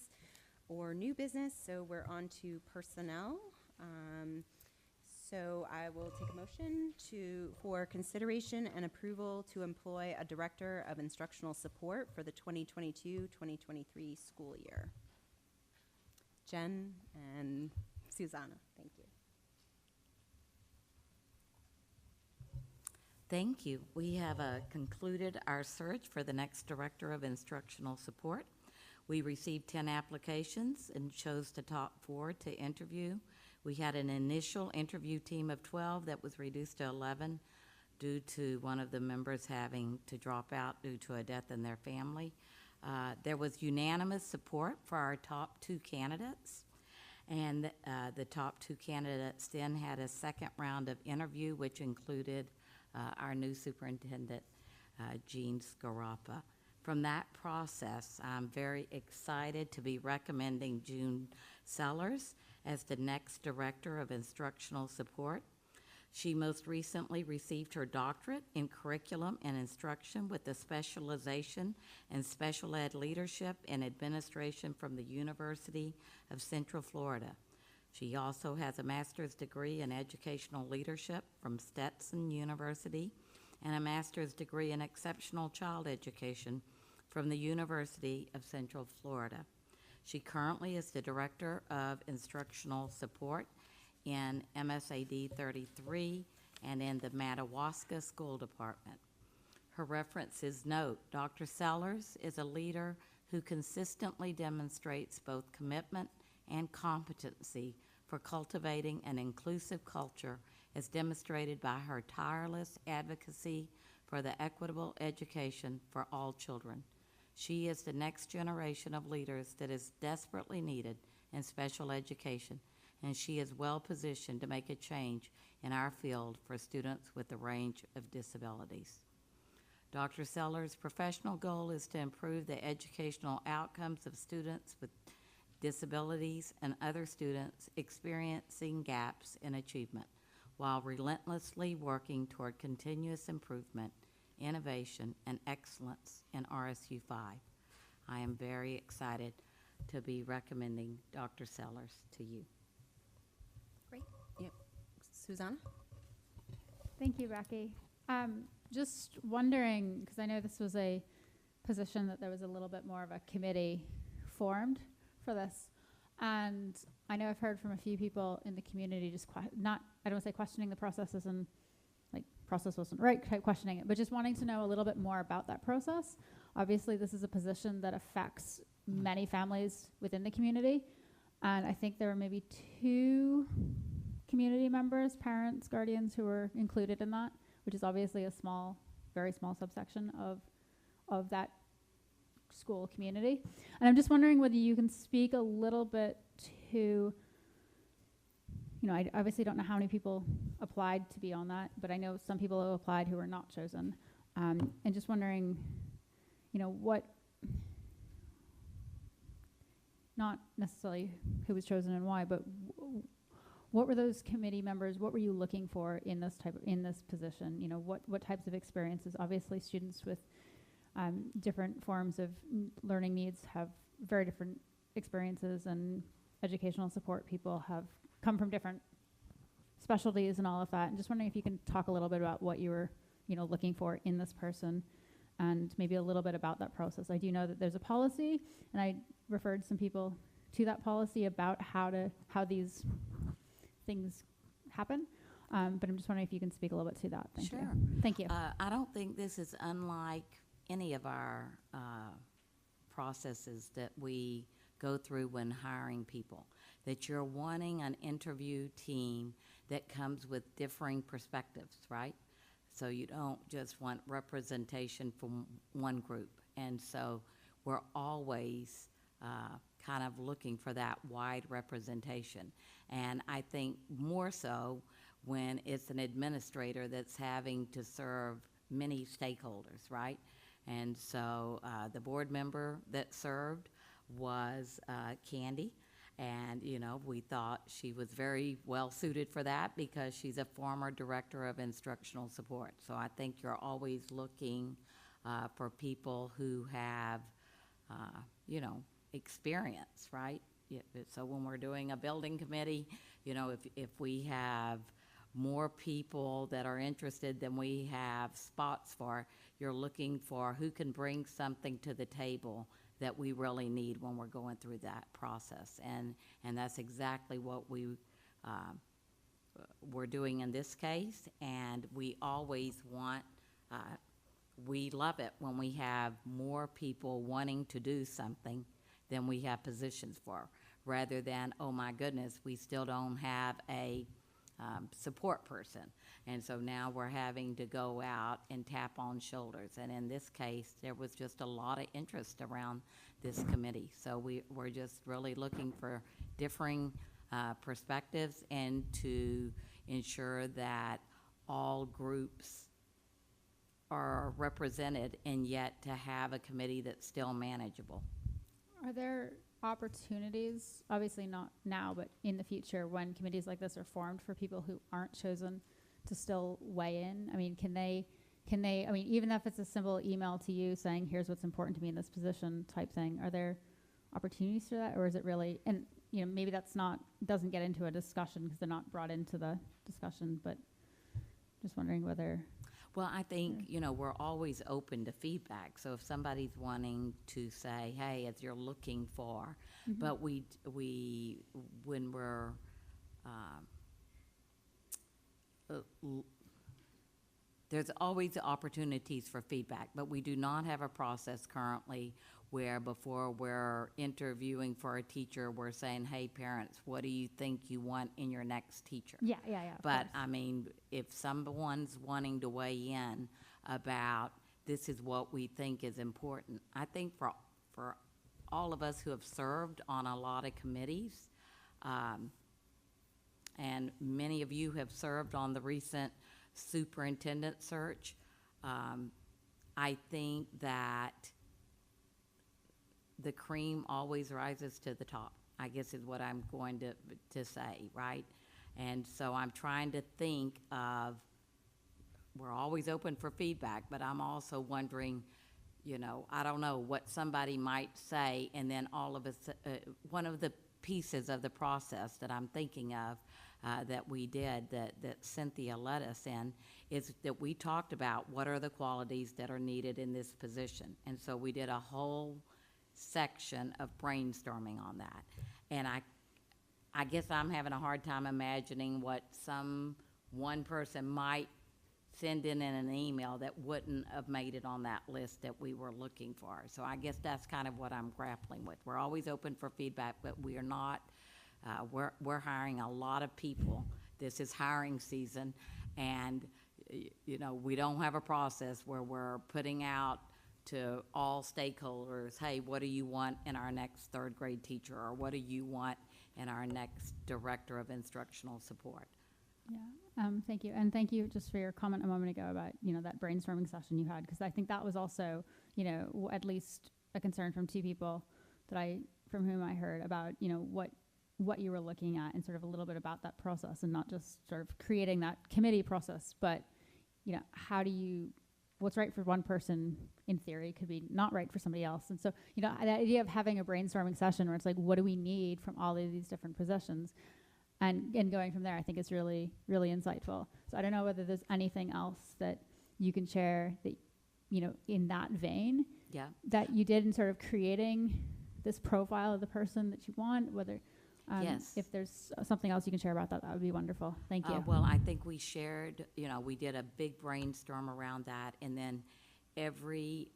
or new business, so we're on to personnel. So I will take a motion for consideration and approval to employ a director of instructional support for the 2022-2023 school year. Jen and Susanna, thank you. Thank you. We have concluded our search for the next Director of Instructional Support. We received 10 applications and chose the top 4 to interview. We had an initial interview team of 12 that was reduced to 11 due to one of the members having to drop out due to a death in their family. There was unanimous support for our top 2 candidates, and the top 2 candidates then had a second round of interview, which included our new superintendent, Jean Scarapa. From that process, I'm very excited to be recommending June Sellers as the next Director of Instructional Support. She most recently received her doctorate in curriculum and instruction with a specialization in special ed leadership and administration from the University of Central Florida. She also has a master's degree in educational leadership from Stetson University and a master's degree in exceptional child education from the University of Central Florida. She currently is the Director of Instructional Support in MSAD 33 and in the Madawaska School Department. Her references note, Dr. Sellers is a leader who consistently demonstrates both commitment and competency for cultivating an inclusive culture as demonstrated by her tireless advocacy for the equitable education for all children. She is the next generation of leaders that is desperately needed in special education, and she is well positioned to make a change in our field for students with a range of disabilities. Dr. Sellers' professional goal is to improve the educational outcomes of students with disabilities and other students experiencing gaps in achievement, while relentlessly working toward continuous improvement, innovation, and excellence in RSU5. I am very excited to be recommending Dr. Sellers to you. Great. Yep. Susanna? Thank you, Becky. Just wondering, because I know this was a position that there was a little bit more of a committee formed for this. And I know I've heard from a few people in the community just I don't want to say questioning the processes and process wasn't right, questioning it, but just wanting to know a little bit more about that process. Obviously, this is a position that affects many families within the community. And I think there are maybe 2 community members, parents, guardians who were included in that, which is obviously a small, very small subsection of that school community. And I'm just wondering whether you can speak a little bit to, I obviously don't know how many people applied to be on that, but I know some people who applied who were not chosen. And just wondering, what, not necessarily who was chosen and why, but what were those committee members, what were you looking for in this position? What types of experiences? Obviously, students with different forms of learning needs have very different experiences, and educational support people have come from different specialties and all of that. And just wondering if you can talk a little bit about what you were, looking for in this person, and maybe a little bit about that process. I do know that there's a policy, and I referred some people to that policy about how these things happen. But I'm just wondering if you can speak a little bit to that. Thank you. Thank you. I don't think this is unlike any of our processes that we go through when hiring people, that you're wanting an interview team that comes with differing perspectives, right? So you don't just want representation from one group. And so we're always kind of looking for that wide representation. And I think more so when it's an administrator that's having to serve many stakeholders, right? And so the board member that served was Candy. And, we thought she was very well suited for that because she's a former director of instructional support. So I think you're always looking for people who have, experience, right? So when we're doing a building committee, if we have more people that are interested than we have spots for, you're looking for who can bring something to the table that we really need when we're going through that process. And that's exactly what we're doing in this case. And we always want, we love it when we have more people wanting to do something than we have positions for, rather than, oh my goodness, we still don't have a support person. And so now we're having to go out and tap on shoulders. And in this case, there was just a lot of interest around this committee. So we're just really looking for differing perspectives and to ensure that all groups are represented, and yet to have a committee that's still manageable. Are there opportunities, obviously not now, but in the future when committees like this are formed, for people who aren't chosen to still weigh in? I mean, can they, even if it's a simple email to you saying, here's what's important to me in this position type thing, are there opportunities for that? Or is it really, and maybe that's not, doesn't get into a discussion because they're not brought into the discussion, but just wondering whether. Well, I think, we're always open to feedback. So if somebody's wanting to say, hey, as you're looking for, but when we're, there's always opportunities for feedback, but we do not have a process currently where before we're interviewing for a teacher, we're saying, hey, parents, what do you think you want in your next teacher? Yeah. But, I mean, if someone's wanting to weigh in about this is what we think is important, I think for all of us who have served on a lot of committees, and many of you have served on the recent superintendent search, I think that the cream always rises to the top, I guess is what I'm going to say, right? And so I'm trying to think of, we're always open for feedback, but I'm also wondering, I don't know what somebody might say, and then all of us, one of the pieces of the process that I'm thinking of that we did, that Cynthia led us in, is that we talked about what are the qualities that are needed in this position. And so we did a whole section of brainstorming on that. And I guess I'm having a hard time imagining what one person might send in an email that wouldn't have made it on that list that we were looking for. So I guess that's kind of what I'm grappling with. We're always open for feedback, but we are not, we're hiring a lot of people. This is hiring season, and we don't have a process where we're putting out to all stakeholders, hey, what do you want in our next third grade teacher, or what do you want in our next director of instructional support? Yeah, thank you. And thank you just for your comment a moment ago about, that brainstorming session you had, because I think that was also, at least a concern from two people from whom I heard about, what you were looking at and sort of a little bit about that process, and not just sort of creating that committee process, but, what's right for one person in theory could be not right for somebody else. And so, the idea of having a brainstorming session where it's like, what do we need from all of these different positions? And going from there, I think is really, really insightful. So I don't know whether there's anything else that you can share that, in that vein, Yeah. that you did in sort of creating this profile of the person that you want, whether, Yes. if there's something else you can share about that, that would be wonderful. Thank you. Well, I think we shared, we did a big brainstorm around that, and then every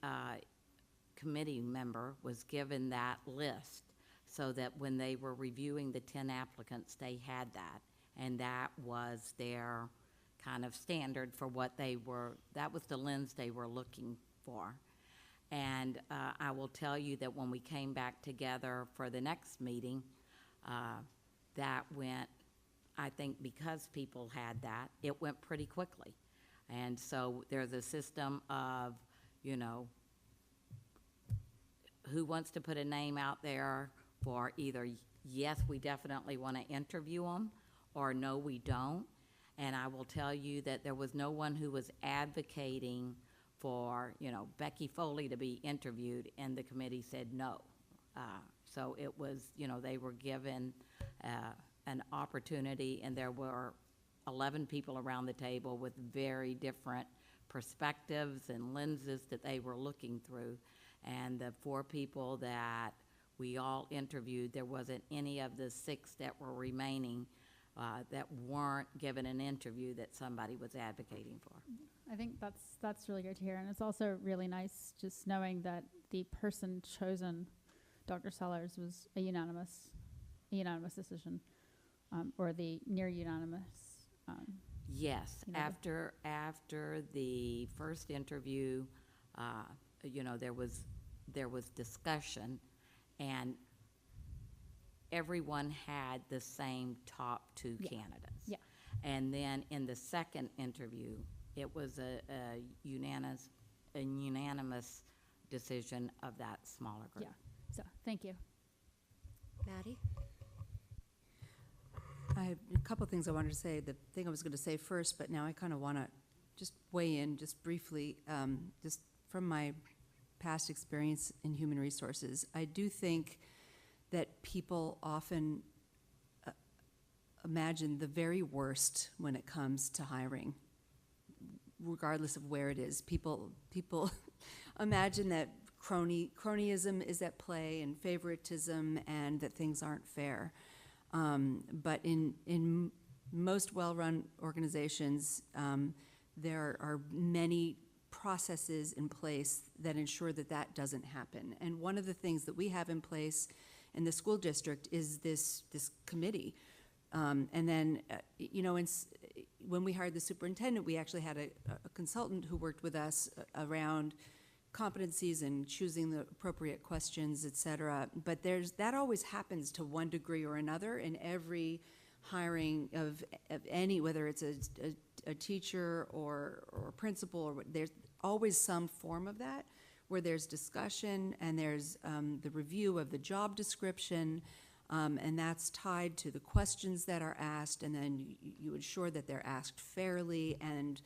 committee member was given that list, so that when they were reviewing the 10 applicants, they had that. And that was their kind of standard for what that was the lens they were looking for. And I will tell you that when we came back together for the next meeting, that went, I think because people had that, it went pretty quickly. And so there's a system of, who wants to put a name out there for either, yes, we definitely want to interview them, or no, we don't. And I will tell you that there was no one who was advocating for, Becky Foley to be interviewed, and the committee said no. So it was, they were given an opportunity, and there were 11 people around the table with very different perspectives and lenses that they were looking through. And the 4 people that we all interviewed, there wasn't any of the 6 that were remaining that weren't given an interview that somebody was advocating for. I think that's really good to hear. And it's also really nice just knowing that the person chosen, Dr. Sellers, was a unanimous decision, or the near unanimous. Yes, after the first interview, there was discussion, and everyone had the same top 2 candidates. Yeah. And then in the second interview, it was a unanimous decision of that smaller group. Yeah. So thank you. Maddie? I have a couple of things I wanted to say. The thing I was going to say first, but now I kind of want to just weigh in just briefly, just from my past experience in human resources. I do think that people often imagine the very worst when it comes to hiring, regardless of where it is. People imagine that cronyism is at play, and favoritism, and that things aren't fair. But in most well-run organizations, there are many processes in place that ensure that that doesn't happen. And one of the things that we have in place in the school district is this committee. And then, when we hired the superintendent, we actually had a consultant who worked with us around competencies and choosing the appropriate questions, et cetera. But that always happens to one degree or another in every hiring of any, whether it's a teacher or a principal, or there's always some form of that where there's discussion and there's the review of the job description, and that's tied to the questions that are asked, and then you ensure that they're asked fairly, and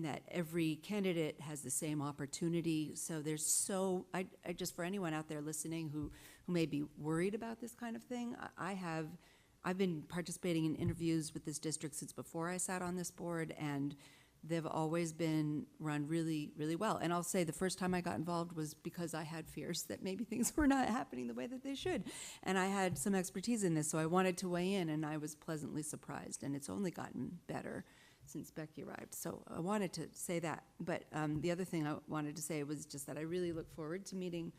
that every candidate has the same opportunity. So I just, for anyone out there listening who may be worried about this kind of thing, I've been participating in interviews with this district since before I sat on this board, and they've always been run really, really well. And I'll say the first time I got involved was because I had fears that maybe things were not happening the way that they should. And I had some expertise in this, so I wanted to weigh in, and I was pleasantly surprised. And it's only gotten better since Becky arrived. So I wanted to say that. But the other thing I wanted to say was just that I really look forward to meeting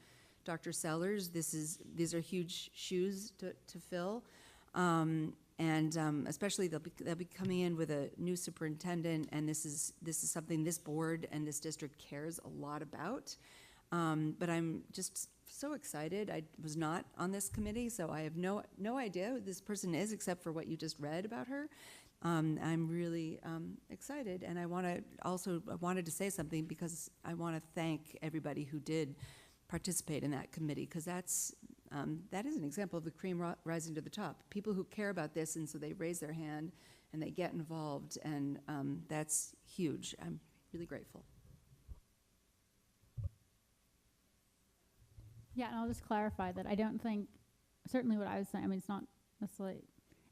Dr. Sellers. These are huge shoes to fill. Especially they'll be coming in with a new superintendent, and this is something this board and this district cares a lot about. But I'm just so excited. I was not on this committee, so I have no idea who this person is except for what you just read about her. I'm really excited, and I wanted to say something because I want to thank everybody who did participate in that committee, because that is an example of the cream rising to the top. People who care about this, and so they raise their hand and they get involved, and that's huge. I'm really grateful. Yeah, and I'll just clarify that I don't think, certainly what I was saying, I mean, it's not necessarily,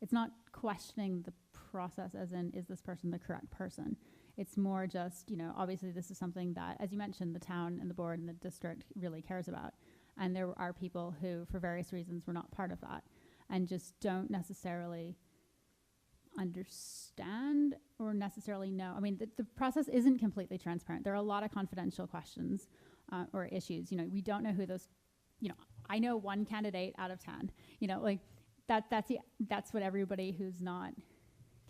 it's not questioning the process as in, is this person the correct person? It's more just, obviously this is something that, as you mentioned, the town and the board and the district really cares about. And there are people who, for various reasons, were not part of that and just don't necessarily understand or necessarily know. I mean, the process isn't completely transparent. There are a lot of confidential questions or issues. We don't know who those, I know one candidate out of 10, that's what everybody who's not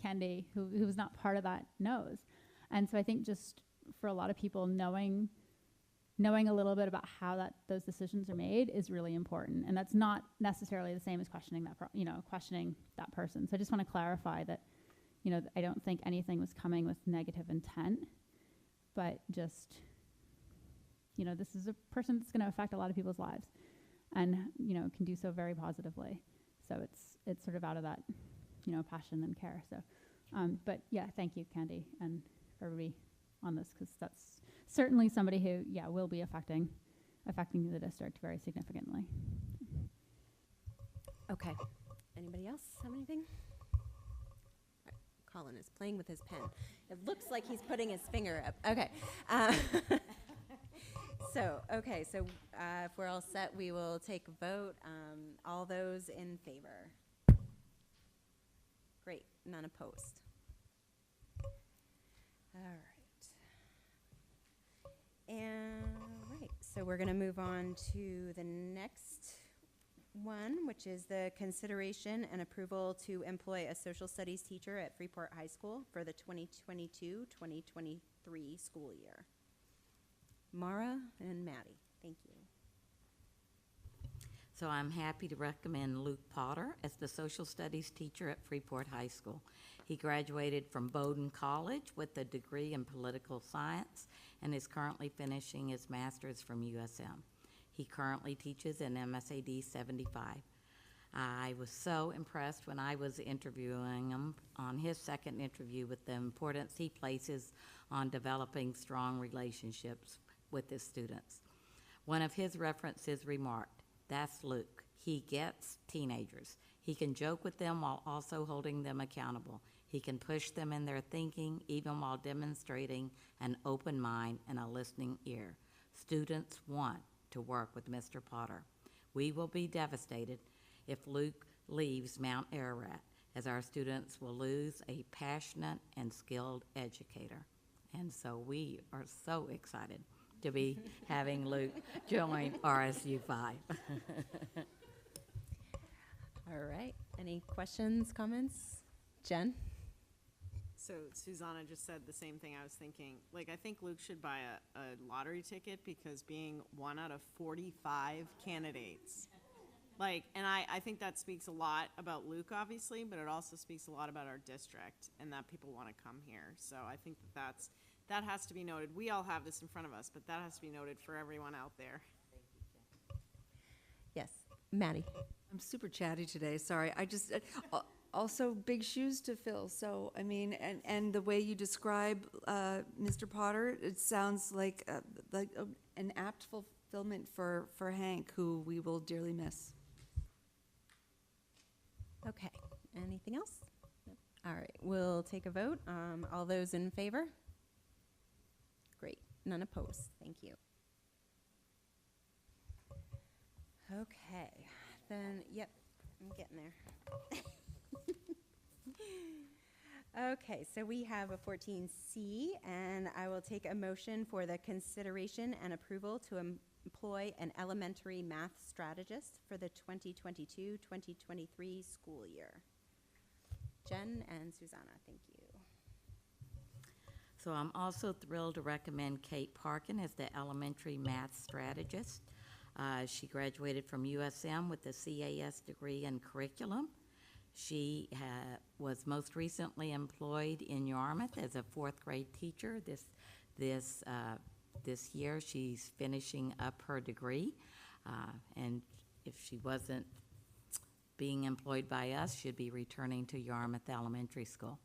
Kendi, who's not part of that knows. And so I think just for a lot of people, knowing a little bit about how those decisions are made is really important. And that's not necessarily the same as questioning that person. So I just want to clarify that, I don't think anything was coming with negative intent, but just, this is a person that's going to affect a lot of people's lives and, can do so very positively. So it's sort of out of that, passion and care. So, but yeah, thank you, Candy, and for everybody on this, because that's certainly somebody who, will be affecting the district very significantly. Okay. Anybody else have anything? Colin is playing with his pen. It looks like he's putting his finger up. Okay. So if we're all set, we will take a vote. All those in favor? Great. None opposed. All right, so we're going to move on to the next one, which is the consideration and approval to employ a social studies teacher at Freeport High School for the 2022-2023 school year. Mara and Maddie, thank you. So I'm happy to recommend Luke Potter as the social studies teacher at Freeport High School. He graduated from Bowdoin College with a degree in political science and is currently finishing his master's from USM. He currently teaches in MSAD 75. I was so impressed when I was interviewing him on his second interview with the importance he places on developing strong relationships with his students. One of his references remarked, "That's Luke. He gets teenagers. He can joke with them while also holding them accountable. He can push them in their thinking even while demonstrating an open mind and a listening ear. Students want to work with Mr. Potter. We will be devastated if Luke leaves Mount Ararat, as our students will lose a passionate and skilled educator." And so we are so excited to be having Luke join RSU5. All right. Any questions, comments? Jen? So Susanna just said the same thing I was thinking. Like, I think Luke should buy a lottery ticket, because being one out of 45 candidates, and I think that speaks a lot about Luke, obviously, but it also speaks a lot about our district and that people want to come here. So I think that has to be noted. We all have this in front of us, but that has to be noted for everyone out there. Yes. Maddie? I'm super chatty today, sorry. I just, also big shoes to fill. So, I mean, and the way you describe Mr. Potter, it sounds like an apt fulfillment for Hank, who we will dearly miss. Okay. Anything else? All right. We'll take a vote. All those in favor? Great. None opposed. Thank you. Okay. Then, yep, I'm getting there. Okay, so we have a 14C, and I will take a motion for the consideration and approval to employ an elementary math strategist for the 2022-2023 school year. Jen and Susanna, thank you. So I'm also thrilled to recommend Kate Parkin as the elementary math strategist. She graduated from USM with a CAS degree in curriculum. She was most recently employed in Yarmouth as a fourth grade teacher. This year she's finishing up her degree, and if she wasn't being employed by us, she'd be returning to Yarmouth Elementary School.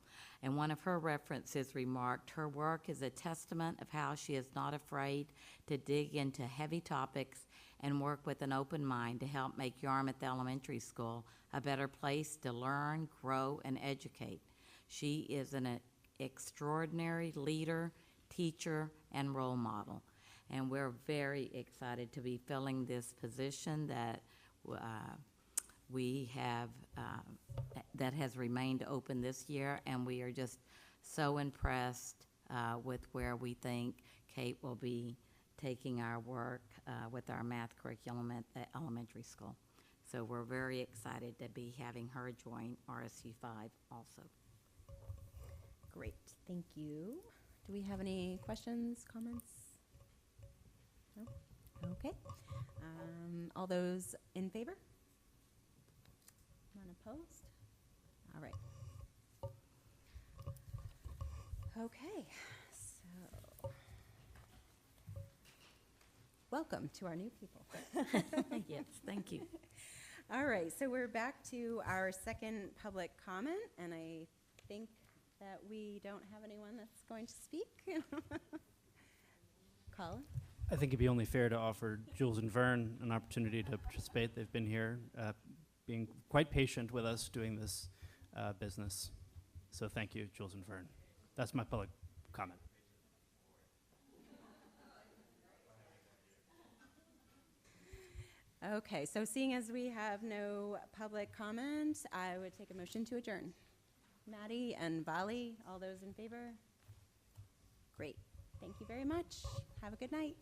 And one of her references remarked, her work is a testament of how she is not afraid to dig into heavy topics and work with an open mind to help make Yarmouth Elementary School a better place to learn, grow, and educate. She is an extraordinary leader, teacher, and role model. And we're very excited to be filling this position that we have, that has remained open this year, and we are just so impressed with where we think Kate will be taking our work with our math curriculum at the elementary school. So we're very excited to be having her join RSU5 also. Great, thank you. Do we have any questions, comments? No? Okay. All those in favor? None opposed? All right. Okay, so welcome to our new people. Yes, thank you. All right, so we're back to our second public comment, and I think that we don't have anyone that's going to speak. Colin? I think it'd be only fair to offer Jules and Vern an opportunity to participate. They've been here being quite patient with us doing this business. So thank you, Jules and Vern. That's my public comment. Okay, so seeing as we have no public comment, I would take a motion to adjourn. Maddie and Vali, all those in favor? Great. Thank you very much. Have a good night.